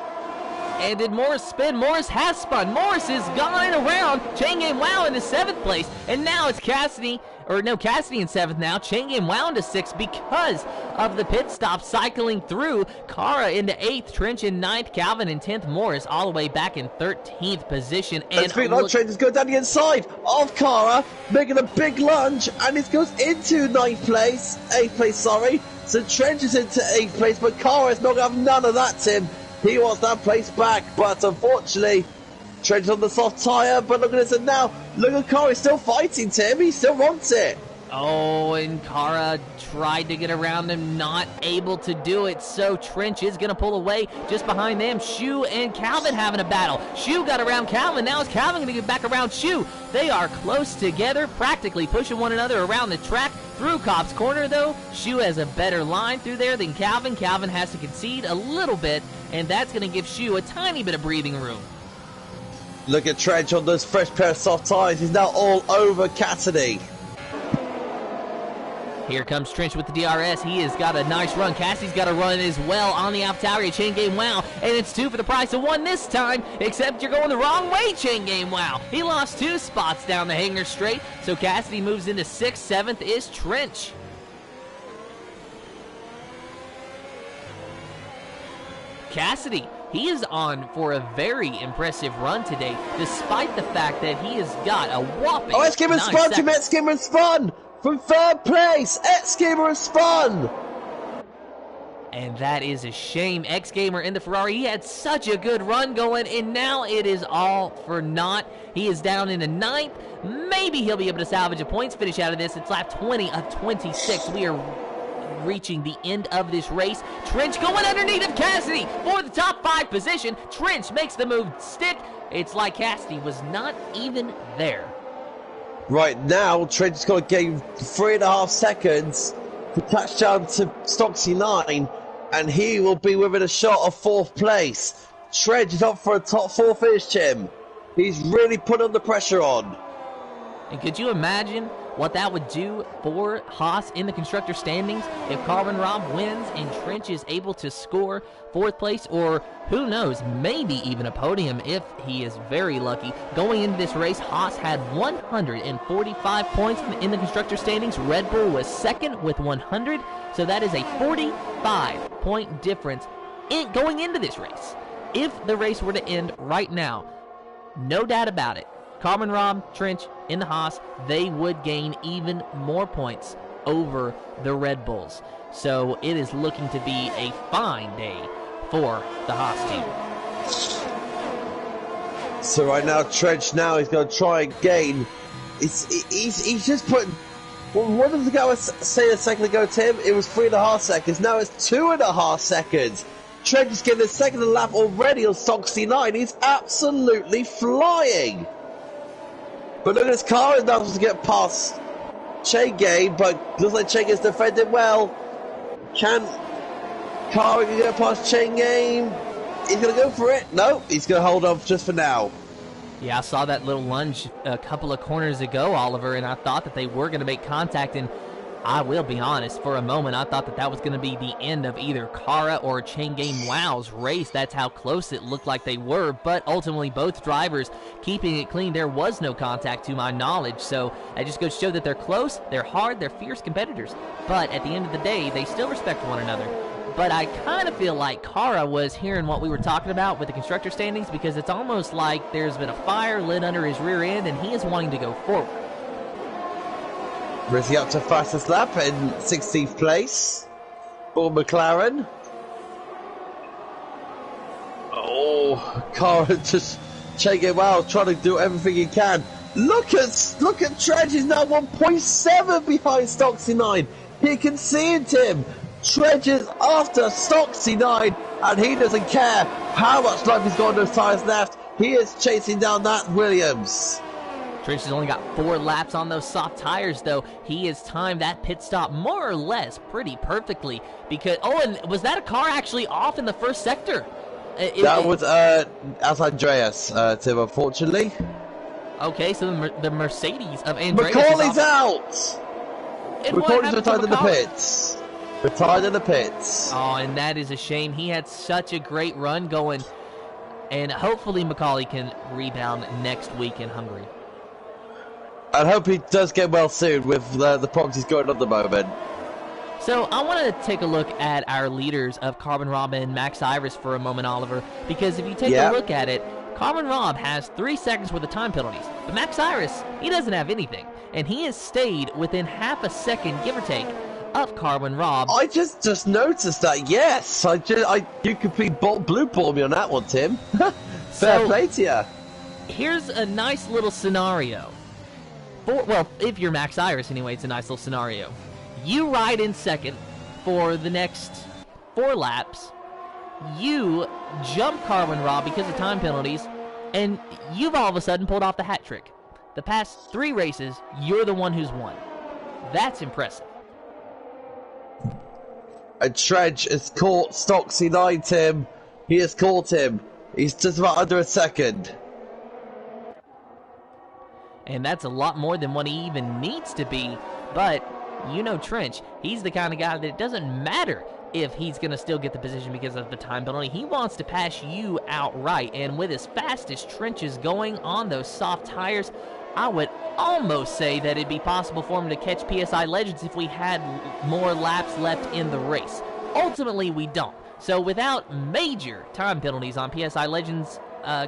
And did Morris spin? Morris has spun. Morris is gone around. Chain Game Wow into 7th place, and now it's Cassidy in 7th now. Chain Game Wow into 6th because of the pit stop cycling through. Kara into 8th, Trench in 9th, Calvin in 10th, Morris all the way back in 13th position. And speaking of Trench, is going down the inside of Kara, making a big lunge, and it goes into 8th place, sorry. So Trench is into 8th place, but Kara is not going to have none of that, Tim. He wants that place back, but unfortunately, Trench on the soft tyre, but look at this, and now, look at Kara, he's still fighting, Tim, he still wants it. Oh, and Kara tried to get around him, not able to do it, so Trench is going to pull away. Just behind them, Shu and Calvin having a battle. Shu got around Calvin, now is Calvin going to get back around Shu? They are close together, practically pushing one another around the track. Through Cops Corner, though, Shu has a better line through there than Calvin. Calvin has to concede a little bit, and that's going to give Shu a tiny bit of breathing room. Look at Trench on those fresh pair of soft tyres. He's now all over Cassidy. Here comes Trench with the DRS. He has got a nice run. Cassie's got a run as well on the AlphaTauri. Chain Game Wow, and it's 2 for the price of 1 this time, except you're going the wrong way, Chain Game Wow. He lost 2 spots down the hanger straight, so Cassidy moves into 6th. 7th is Trench. Cassidy, he is on for a very impressive run today, despite the fact that he has got a whopping X-Gamer spun, Tim X-Gamer spun! From 3rd place, X-Gamer has spun! And that is a shame. X-Gamer in the Ferrari, he had such a good run going, and now it is all for naught. He is down into 9th. Maybe he'll be able to salvage a points finish out of this. It's lap 20 of 26. We are reaching the end of this race. Trench going underneath of Cassidy for the top 5 position. Trench makes the move stick. It's like Cassidy was not even there. Right now, Trench has got to gain 3.5 seconds to touch down to Stocksy 9, and he will be within a shot of 4th place. Trench is up for a top 4 finish, Tim. He's really put on the pressure on. And could you imagine what that would do for Haas in the constructor standings if Carmen Rob wins and Trench is able to score 4th place, or who knows, maybe even a podium if he is very lucky. Going into this race, Haas had 145 points in the constructor standings. Red Bull was 2nd with 100, so that is a 45-point difference going into this race. If the race were to end right now, no doubt about it, Carmen Rob, Trench in the Haas, they would gain even more points over the Red Bulls. So it is looking to be a fine day for the Haas team. So right now, Trench now is going to try and gain. He's just putting. Well, what did the guy say a second ago, Tim? It was 3.5 seconds. Now it's 2.5 seconds. Trench is getting a second lap already on Stock C9. He's absolutely flying. But look at his car is not supposed to get past Chege, but looks like Chege is defended well. Can Car get past Chege? He's going to go for it. No, he's going to hold off just for now. Yeah, I saw that little lunge a couple of corners ago, Oliver, and I thought that they were going to make contact, and I will be honest, for a moment I thought that that was going to be the end of either Kara or Changame Wow's race. That's how close it looked like they were, but ultimately both drivers keeping it clean. There was no contact to my knowledge, so that just goes to show that they're close, they're hard, they're fierce competitors, but at the end of the day, they still respect one another. But I kind of feel like Kara was hearing what we were talking about with the constructor standings, because it's almost like there's been a fire lit under his rear end and he is wanting to go forward. Rizzy up to fastest lap in 16th place for McLaren. Oh, Kara just Chege Wow trying to do everything he can. Look at Trent, he's now 1.7 behind Stock C9. He can see it, Tim. Trent is after Stock C9 and he doesn't care how much life he's got on those tyres left. He is chasing down that Williams. Trench has only got 4 laps on those soft tires, though. He has timed that pit stop more or less pretty perfectly. Because and was that a car actually off in the first sector? That was outside Andreas, Tim, unfortunately. Okay, so the Mercedes of Andreas Macaulay's is out! Macaulay's retired in the pits. Retired in the pits. Oh, and that is a shame. He had such a great run going. And hopefully Macaulay can rebound next week in Hungary. I hope he does get well soon with the problems he's going on at the moment. So I want to take a look at our leaders of Carbon Rob and Max Iris for a moment, Oliver, because if you take a look at it, Carbon Rob has 3 seconds worth of time penalties, but Max Iris, he doesn't have anything, and he has stayed within half a second, give or take, of Carbon Rob. I just noticed that. Yes, you complete blue ball me on that one, Tim. Fair play to you. Here's a nice little scenario. If you're Max Iris anyway, it's a nice little scenario. You ride in second for the next 4 laps. You jump Carbon Rob because of time penalties, and you've all of a sudden pulled off the hat trick. The past 3 races, you're the one who's won. That's impressive. And Trench has caught Stock C9, Tim. He has caught him. He's just about under a second. And that's a lot more than what he even needs to be. But, you know Trench, he's the kind of guy that it doesn't matter if he's going to still get the position because of the time penalty. He wants to pass you outright. And with as fast as Trench is going on those soft tires, I would almost say that it'd be possible for him to catch PSI Legends if we had more laps left in the race. Ultimately, we don't. So without major time penalties on PSI Legends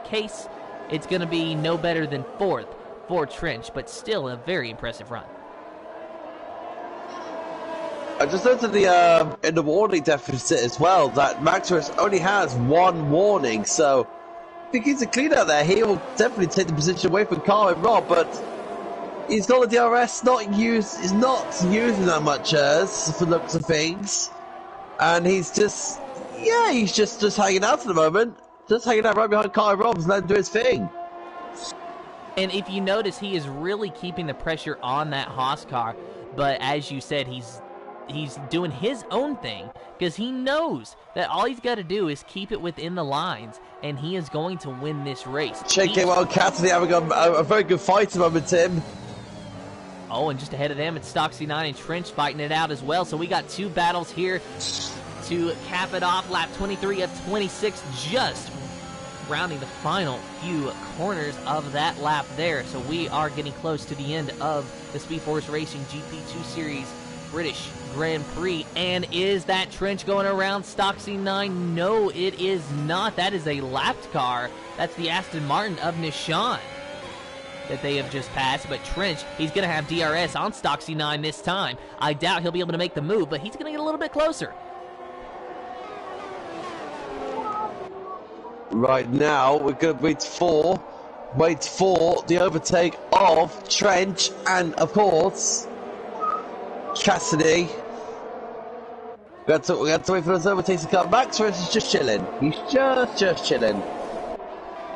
case, it's going to be no better than 4th for Trench, but still a very impressive run. I just noted in the warning deficit as well that Maximus only has 1 warning, so if he keeps it clean out there, he will definitely take the position away from Carl and Rob, but he's got the DRS he's not using that much as for looks of things, and he's just hanging out at the moment, just hanging out right behind Carl and Rob and letting him do his thing. And if you notice, he is really keeping the pressure on that Haas car, but as you said, he's doing his own thing because he knows that all he's got to do is keep it within the lines, and he is going to win this race. Check him out, Cassidy having a very good fight at the moment, Tim. Oh, and just ahead of them, it's Stock C9 and Trench fighting it out as well. So we got 2 battles here to cap it off. Lap 23 of 26, just rounding the final few corners of that lap there. So we are getting close to the end of the Speed Force Racing GP2 Series British Grand Prix. And is that Trench going around Stock C9? No, it is not. That is a lapped car. That's the Aston Martin of Nishan that they have just passed. But Trench, he's going to have DRS on Stock C9 this time. I doubt he'll be able to make the move, but he's going to get a little bit closer. Right now, we're going to wait for the overtake of Trench and, of course, Cassidy. We had to wait for the overtakes to come back. So he's just chilling. He's just chilling.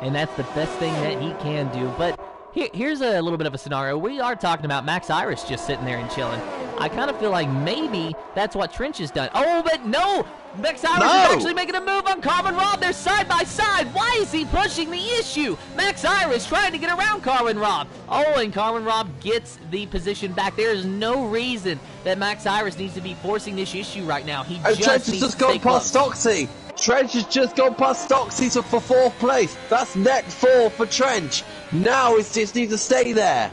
And that's the best thing that he can do. But here's a little bit of a scenario. We are talking about Max Iris just sitting there and chilling. I kind of feel like maybe that's what Trench has done. Oh, but no! Max Iris is actually making a move on Carvin Rob. They're side by side. Why is he pushing the issue? Max Iris trying to get around Carvin Rob. Oh, and Carvin Rob gets the position back. There is no reason that Max Iris needs to be forcing this issue right now. He just Trench has needs just to stay gone past close. Stocksy. Trench has just gone past Stocksy for 4th place. That's net 4 for Trench. Now he just needs to stay there.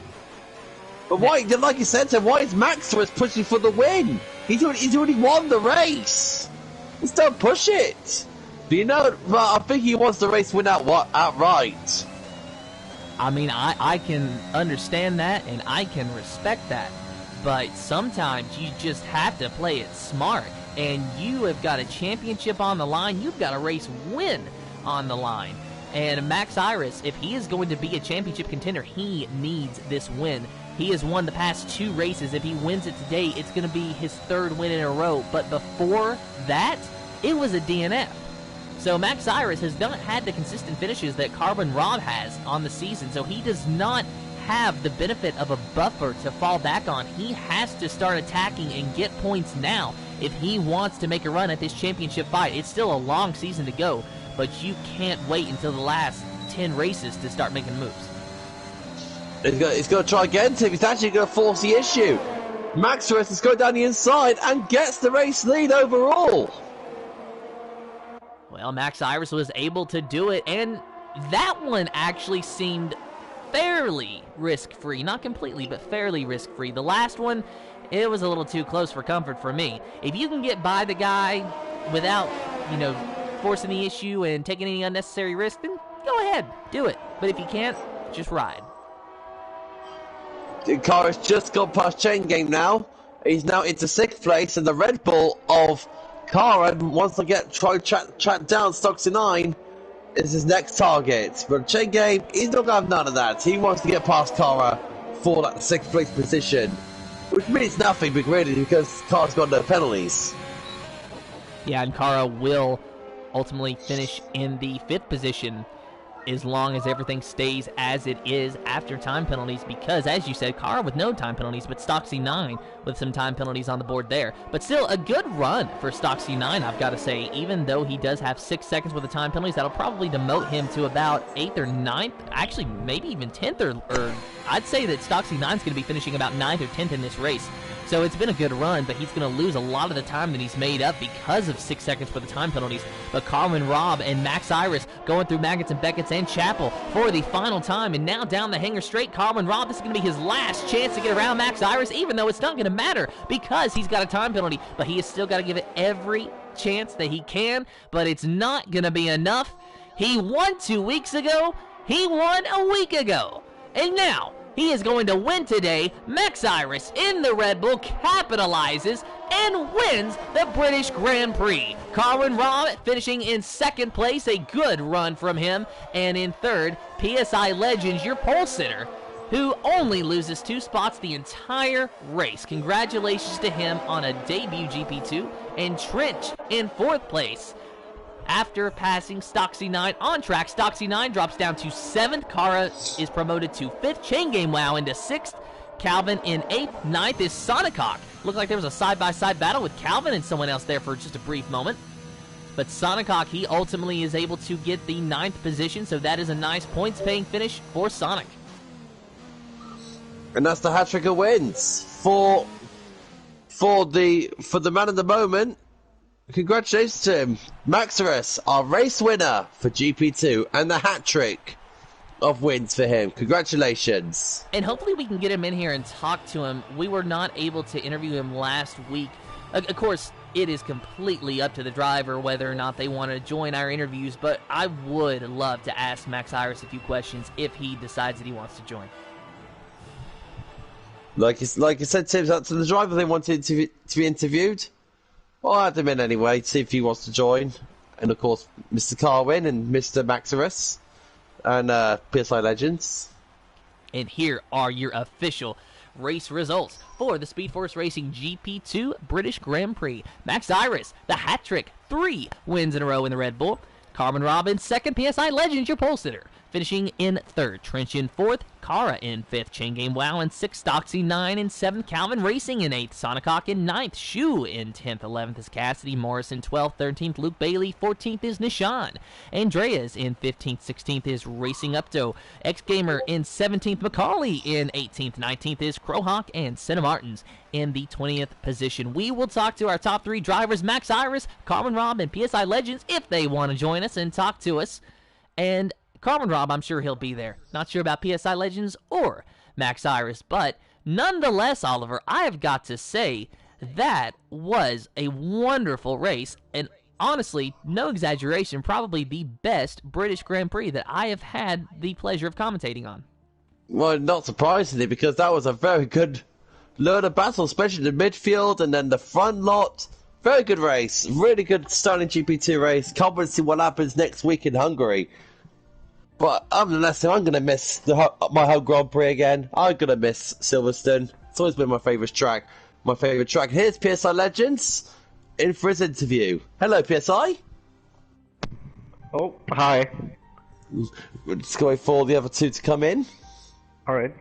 But why, like you said, Tim, why is Maximus pushing for the win? He's already won the race. Just don't push it. But you know, I think he wants the race win outright. I mean, I can understand that, and I can respect that. But sometimes you just have to play it smart. And you have got a championship on the line. You've got a race win on the line. And Max Iris, if he is going to be a championship contender, he needs this win. He has won the past 2 races. If he wins it today, it's going to be his 3rd win in a row. But before that, it was a DNF. So Max Iris has not had the consistent finishes that Carvin Rob has on the season. So he does not have the benefit of a buffer to fall back on. He has to start attacking and get points now if he wants to make a run at this championship fight. It's still a long season to go, but you can't wait until the last 10 races to start making moves. He's going to try again, Tim. He's actually going to force the issue. Max Iris is going down the inside and gets the race lead overall. Well, Max Iris was able to do it, and that one actually seemed fairly risk-free. Not completely, but fairly risk-free. The last one, it was a little too close for comfort for me. If you can get by the guy without, forcing the issue and taking any unnecessary risk, then go ahead, do it. But if you can't, just ride. The car has just gone past Chain Game now. He's now into 6th place, and the Red Bull of Cara wants to try track down Stocksy 9 is his next target. But Chain Game, he's not going to have none of that. He wants to get past Cara for that 6th place position, which means nothing really because Cara's got no penalties. Yeah, and Cara will ultimately finish in the 5th position as long as everything stays as it is after time penalties, because, as you said, Cara with no time penalties, but Stocksy 9 with some time penalties on the board there. But still, a good run for Stocksy 9, I've got to say. Even though he does have 6 seconds with the time penalties, that'll probably demote him to about 8th or 9th, actually maybe even 10th, or I'd say that Stocksy 9's going to be finishing about 9th or 10th in this race. So it's been a good run, but he's going to lose a lot of the time that he's made up because of 6 seconds for the time penalties. But Carvin Rob and Max Iris going through Maggots and Beckett's and Chapel for the final time. And now down the hanger straight, Carvin Rob, this is going to be his last chance to get around Max Iris, even though it's not going to matter because he's got a time penalty. But he has still got to give it every chance that he can, but it's not going to be enough. He won 2 weeks ago. He won a week ago. And now he is going to win today. Max Iris in the Red Bull capitalizes and wins the British Grand Prix. Carvin Rob finishing in 2nd place, a good run from him. And in 3rd, PSI Legends, your pole sitter, who only loses 2 spots the entire race. Congratulations to him on a debut GP2. And Trench in 4th place. After passing Stocksy 9 on track, Stocksy 9 drops down to 7th. Cara is promoted to 5th. Chain Game Wow into 6th. Calvin in 8th. 9th is Sonicock. Looked like there was a side-by-side battle with Calvin and someone else there for just a brief moment. But Sonicock, he ultimately is able to get the 9th position, so that is a nice points-paying finish for Sonic. And that's the hat-trick of wins for the man of the moment. Congratulations to him. Max Iris, our race winner for GP2, and the hat-trick of wins for him. Congratulations. And hopefully we can get him in here and talk to him. We were not able to interview him last week. Of course, it is completely up to the driver whether or not they want to join our interviews, but I would love to ask Max Iris a few questions if he decides that he wants to join. Like you said, Tim, up to the driver. They wanted to be interviewed. Well, I'll add him in anyway, see if he wants to join. And of course, Mr. Carwin and Mr. Max Iris and PSI Legends. And here are your official race results for the Speed Force Racing GP2 British Grand Prix. Max Iris, the hat trick, 3 wins in a row in the Red Bull. Carmen Robbins, second. PSI Legends, your pole sitter, finishing in third. Trench in fourth. Kara in fifth. Chain Game Wow in sixth. Stocksy 9 in seventh. Calvin Racing in eighth. Sonicok in ninth. Shu in 10th. 11th is Cassidy. Morris in 12th. 13th, Luke Bailey. 14th is Nishan. Andreas in 15th. 16th is Racing Upto. X-Gamer in 17th. Macaulay in 18th. 19th is Crowhawk. And Senna Martins in the 20th position. We will talk to our top 3 drivers, Max Iris, Carmen Robb, and PSI Legends, if they want to join us and talk to us. And Carmen Robb, I'm sure he'll be there. Not sure about PSI Legends or Max Iris, but nonetheless, Oliver, I have got to say that was a wonderful race, and honestly, no exaggeration, probably the best British Grand Prix that I have had the pleasure of commentating on. Well, not surprisingly, because that was a very good load of battle, especially the midfield and then the front lot. Very good race. Really good starting GP2 race. Can't wait to see what happens next week in Hungary. But other than that, I'm going to miss my home Grand Prix again. I'm going to miss Silverstone. It's always been my favourite track. Here's PSI Legends in for his interview. Hello, PSI. Oh, hi. We're just going for the other 2 to come in. Alright.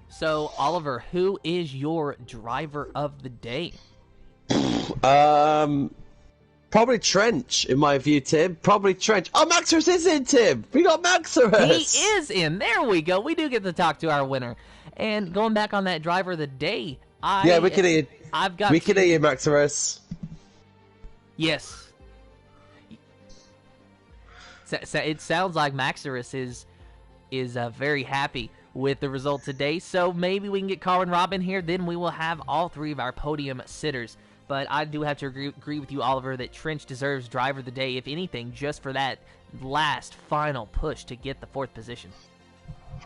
So, Oliver, who is your driver of the day? Probably Trench, in my view, Tim. Probably Trench. Oh, Maxerus is in, Tim! We got Maxerus! He is in! There we go! We do get to talk to our winner. And going back on that driver of the day, we can hear you, Maxerus. Yes. It sounds like Maxerus is very happy with the result today, so maybe we can get Carmen Robb in here, then we will have all 3 of our podium sitters. But I do have to agree with you, Oliver, that Trench deserves driver of the day, if anything, just for that last final push to get the 4th position.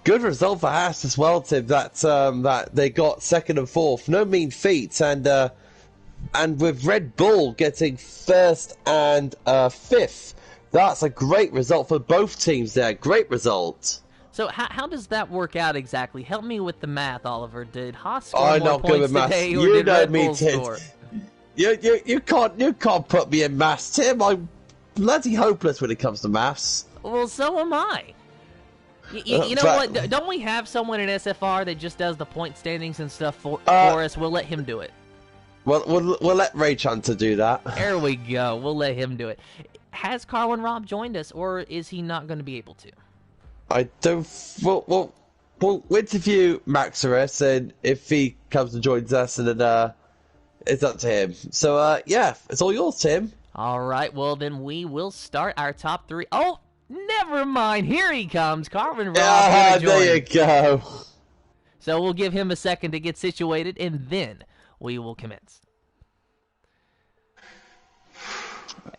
Good result for Haas as well, Tim. That they got 2nd and 4th, no mean feat, and with Red Bull getting 1st and 5th, that's a great result for both teams there. Great result. So how does that work out exactly? Help me with the math, Oliver. Did Haas score more points today, or did Red Bull score? You can't put me in maths, Tim. I'm bloody hopeless when it comes to maths. Well, so am I. You know what? Don't we have someone in SFR that just does the point standings and stuff for us? We'll let him do it. Well, we'll let Ray Hunter do that. There we go. We'll let him do it. Has Carwin Robb joined us, or is he not going to be able to? I don't. We'll interview Maxerus, and if he comes and joins us, and then it's up to him. So yeah, it's all yours, Tim. All right. Well, then we will start our top 3. Oh, never mind. Here he comes, Carwin Robb. There you go. So we'll give him a second to get situated, and then we will commence.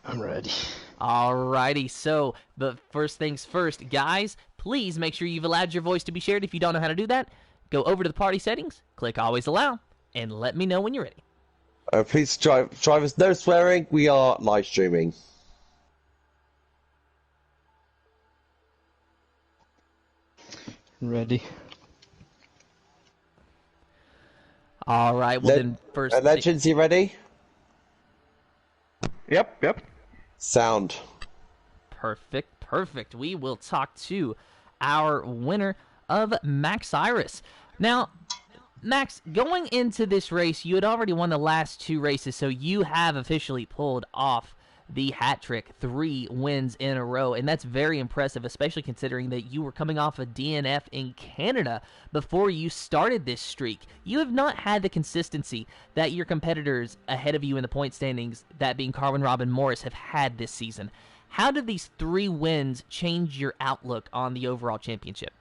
I'm ready. Alrighty, so, but first things first, guys, please make sure you've allowed your voice to be shared. If you don't know how to do that, go over to the party settings, click Always Allow, and let me know when you're ready. Please, drivers, no swearing. We are live streaming. Ready. Alright, well then first... Legends, you ready? Yep. Sound. Perfect. We will talk to our winner of Max Iris. Now, Max, going into this race, you had already won the last 2 races, so you have officially pulled off the hat trick, 3 wins in a row, and that's very impressive, especially considering that you were coming off a DNF in Canada before you started this streak. You have not had the consistency that your competitors ahead of you in the point standings, that being Carwin Robb and Morris, have had this season. How did these 3 wins change your outlook on the overall championship?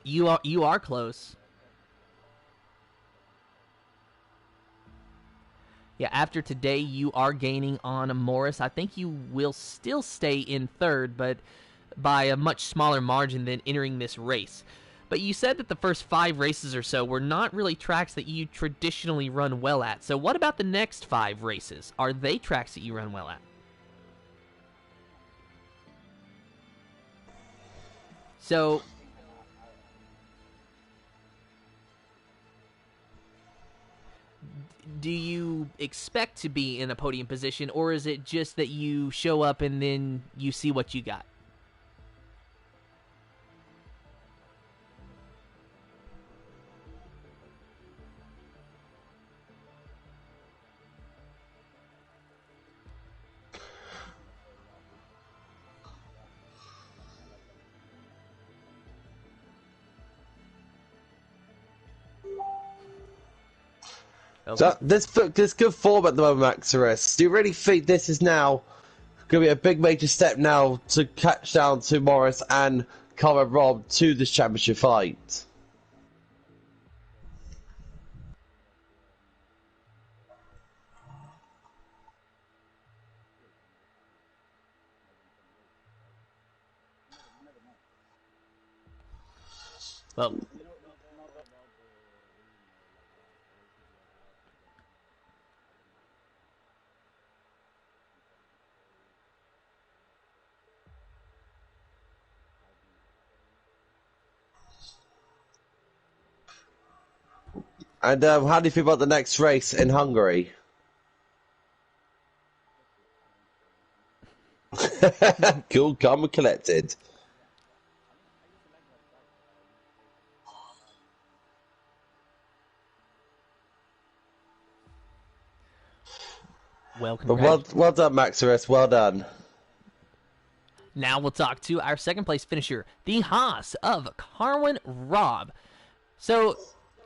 You are close. Yeah, after today, you are gaining on Morris. I think you will still stay in third, but by a much smaller margin than entering this race. But you said that the first 5 races or so were not really tracks that you traditionally run well at. So what about the next 5 races? Are they tracks that you run well at? So do you expect to be in a podium position, or is it just that you show up and then you see what you got? Okay. So this good form at the moment, Maxarus. Do you really think this is now going to be a big major step now to catch down to Morris and Conor Rob to this championship fight? Well, And how do you feel about the next race in Hungary? Cool, calm and collected. well, Well done, Maxarus. Well done. Now we'll talk to our second place finisher, the Haas of Carwin Robb. So,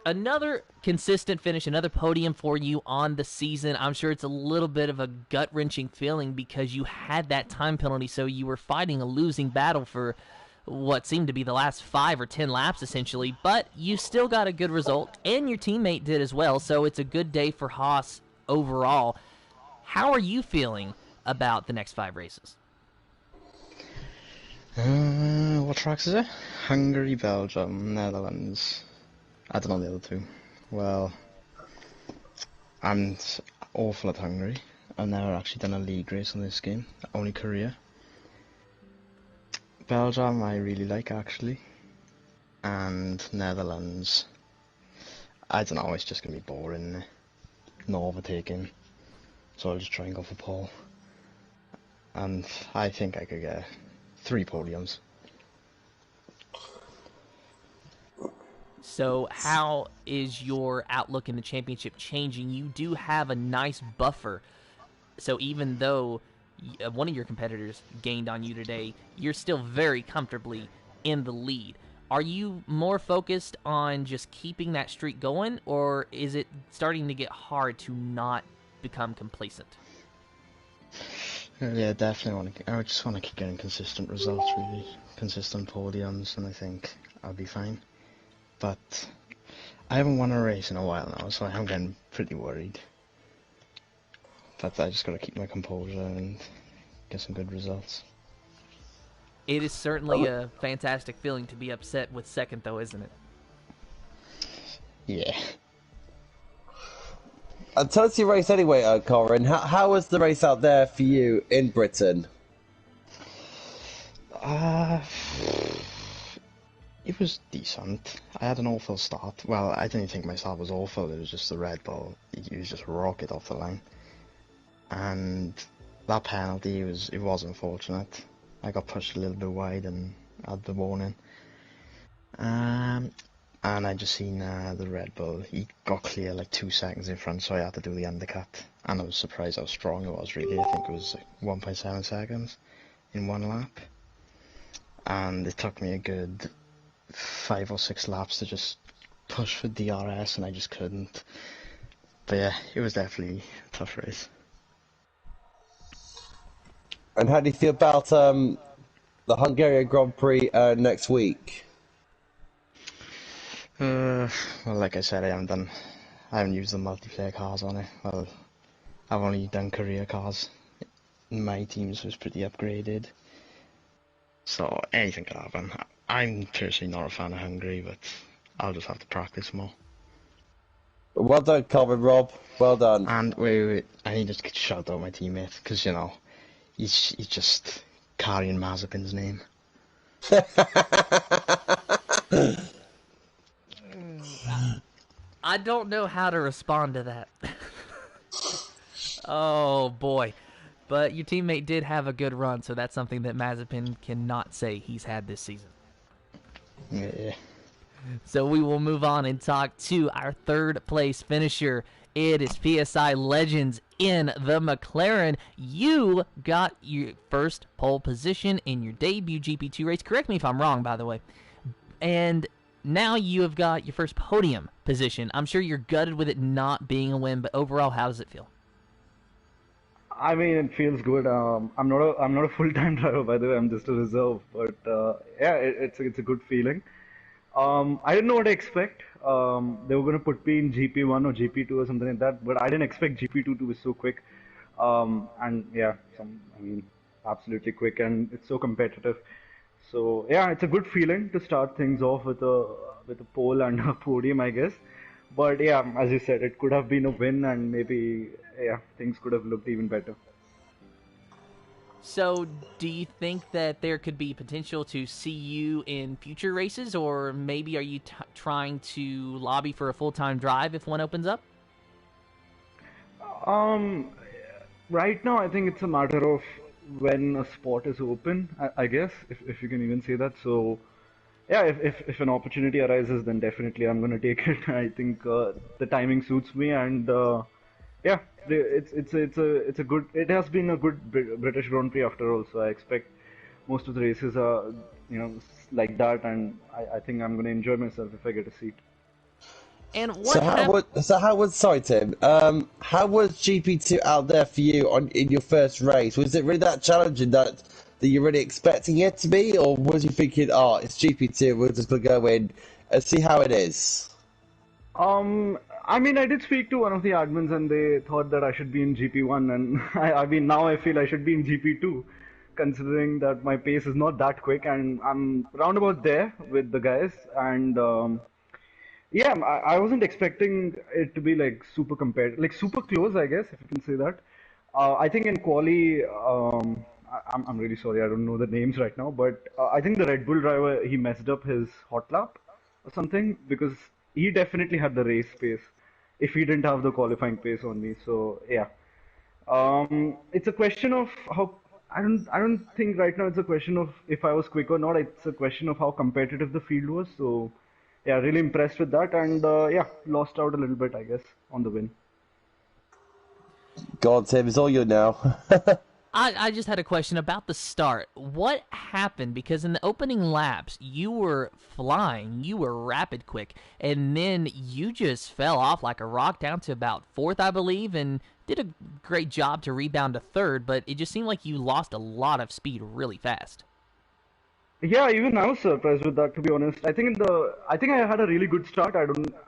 another consistent finish, another podium for you on the season. I'm sure it's a little bit of a gut-wrenching feeling because you had that time penalty, so you were fighting a losing battle for what seemed to be the last 5 or 10 laps, essentially. But you still got a good result, and your teammate did as well, so it's a good day for Haas overall. How are you feeling about the next 5 races? What tracks is it? Hungary, Belgium, Netherlands. I don't know the other 2. Well, I'm awful at Hungary. I've never actually done a league race on this game, only career. Belgium I really like actually, and Netherlands, I don't know, it's just going to be boring, no overtaking, so I'll just try and go for pole. And I think I could get 3 podiums. So how is your outlook in the championship changing? You do have a nice buffer. So even though one of your competitors gained on you today, you're still very comfortably in the lead. Are you more focused on just keeping that streak going, or is it starting to get hard to not become complacent? Yeah, definitely I just want to keep getting consistent results, really. Consistent podiums, and I think I'll be fine. But I haven't won a race in a while now, so I'm getting pretty worried. But I just got to keep my composure and get some good results. It is certainly a fantastic feeling to be upset with second, though, isn't it? Yeah. Tell us your race anyway, Corin. How was the race out there for you in Britain? It was decent. I had an awful start. Well, I didn't think my start was awful. It was just the Red Bull. It was just rocket off the line. And that penalty it was unfortunate. I got pushed a little bit wide and had the warning. And I just seen the Red Bull. He got clear like 2 seconds in front, so I had to do the undercut. And I was surprised how strong it was. Really, I think it was like 1.7 seconds in 1 lap. And it took me a good 5 or 6 laps to just push for DRS, and I just couldn't. But yeah, it was definitely a tough race. And how do you feel about the Hungarian Grand Prix next week? Well, like I said, I haven't used the multiplayer cars on it. Well, I've only done career cars. My teams was pretty upgraded, so anything could happen. I'm personally not a fan of Hungary, but I'll just have to practice more. Well done, Colin, Rob. Well done. And wait, I need to shout out my teammate, because, you know, he's just carrying Mazepin's name. I don't know how to respond to that. Oh, boy. But your teammate did have a good run, so that's something that Mazepin cannot say he's had this season. Yeah. So we will move on and talk to our third place finisher. It is PSI Legends in the McLaren. You got your first pole position in your debut GP2 race. Correct me if I'm wrong, by the way. And now you have got your first podium position. I'm sure you're gutted with it not being a win, but overall, how does it feel? I mean, it feels good. I'm not a full-time driver, by the way. I'm just a reserve, but yeah, it's a good feeling. I didn't know what to expect. They were gonna put me in GP1 or GP2 or something like that, but I didn't expect GP2 to be so quick. And yeah, I mean, absolutely quick, and it's so competitive. So yeah, it's a good feeling to start things off with a pole and a podium, I guess. But yeah, as you said, it could have been a win, and maybe yeah, things could have looked even better. So, do you think that there could be potential to see you in future races, or maybe are you trying to lobby for a full-time drive if one opens up? Right now, I think it's a matter of when a spot is open, I guess, if you can even say that. So, yeah, if an opportunity arises, then definitely I'm gonna take it. I think the timing suits me, and yeah, it's a good. It has been a good British Grand Prix after all. So I expect most of the races are like that, and I think I'm gonna enjoy myself if I get a seat. And what? Sorry, Tim. How was GP2 out there for you in your first race? Was it really that challenging that you're really expecting it to be, or was you thinking, oh, it's GP2, we're just gonna go in and see how it is? I mean, I did speak to one of the admins, and they thought that I should be in GP1, and I mean, now I feel I should be in GP2, considering that my pace is not that quick, and I'm roundabout there with the guys, and yeah, I wasn't expecting it to be like super competitive, like super close, I guess, if you can say that. I think in quali, I'm really sorry, I don't know the names right now, but I think the Red Bull driver, he messed up his hot lap or something, because he definitely had the race pace if he didn't have the qualifying pace on me. So yeah, it's a question of how. I don't think right now it's a question of if I was quick or not. It's a question of how competitive the field was. So yeah, really impressed with that, and yeah, lost out a little bit, I guess, on the win. Go on, Tim, it's all you now. I just had a question about the start. What happened? Because in the opening laps, you were flying, you were rapid quick, and then you just fell off like a rock down to about fourth, I believe, and did a great job to rebound to third, but it just seemed like you lost a lot of speed really fast. Yeah, even I was surprised with that, to be honest. I think I had a really good start.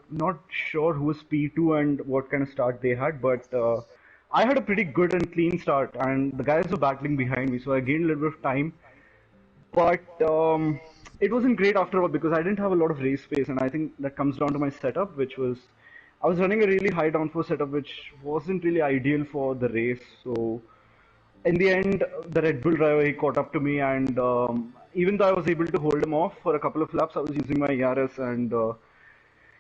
Not sure who was P2 and what kind of start they had, but I had a pretty good and clean start, and the guys were battling behind me, so I gained a little bit of time. But it wasn't great after all, because I didn't have a lot of race space, and I think that comes down to my setup, which was I was running a really high downforce setup, which wasn't really ideal for the race. So in the end, the Red Bull driver, he caught up to me, and even though I was able to hold him off for a couple of laps, I was using my ERS, and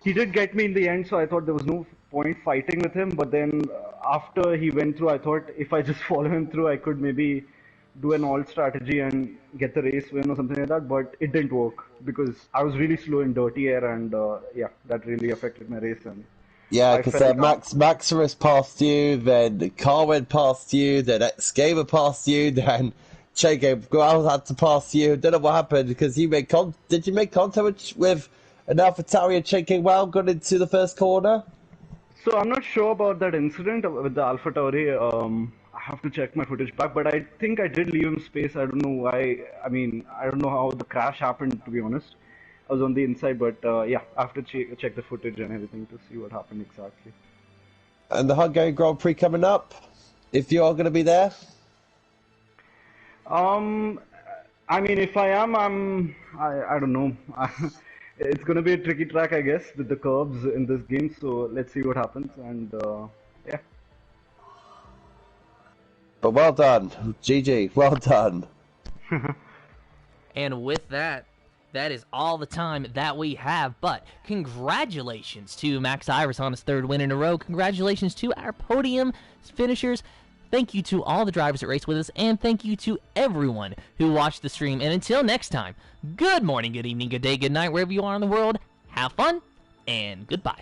he did get me in the end, so I thought there was no point fighting with him. But then after he went through, I thought if I just follow him through, I could maybe do an alt strategy and get the race win or something like that. But it didn't work because I was really slow in dirty air, and yeah, that really affected my race. And yeah, because Maximus passed you, then Car went past you, then X-Gamer passed you, then Che had to pass you. Don't know what happened because you made did you make contact with an AlphaTauri and Che Wow got into the first corner? So I'm not sure about that incident with the AlphaTauri. I have to check my footage back, but I think I did leave him space. I don't know why. I mean, I don't know how the crash happened, to be honest. I was on the inside, but yeah, I have to check the footage and everything to see what happened exactly. And the Hungarian Grand Prix coming up, if you are going to be there? I mean, if I am, I don't know. It's gonna be a tricky track, I guess, with the curves in this game. So let's see what happens, and yeah. But well done, GG, well done. And with that, that is all the time that we have. But congratulations to Max Iris on his 3rd win in a row. Congratulations to our podium finishers. Thank you to all the drivers that raced with us, and thank you to everyone who watched the stream. And until next time, good morning, good evening, good day, good night, wherever you are in the world. Have fun, and goodbye.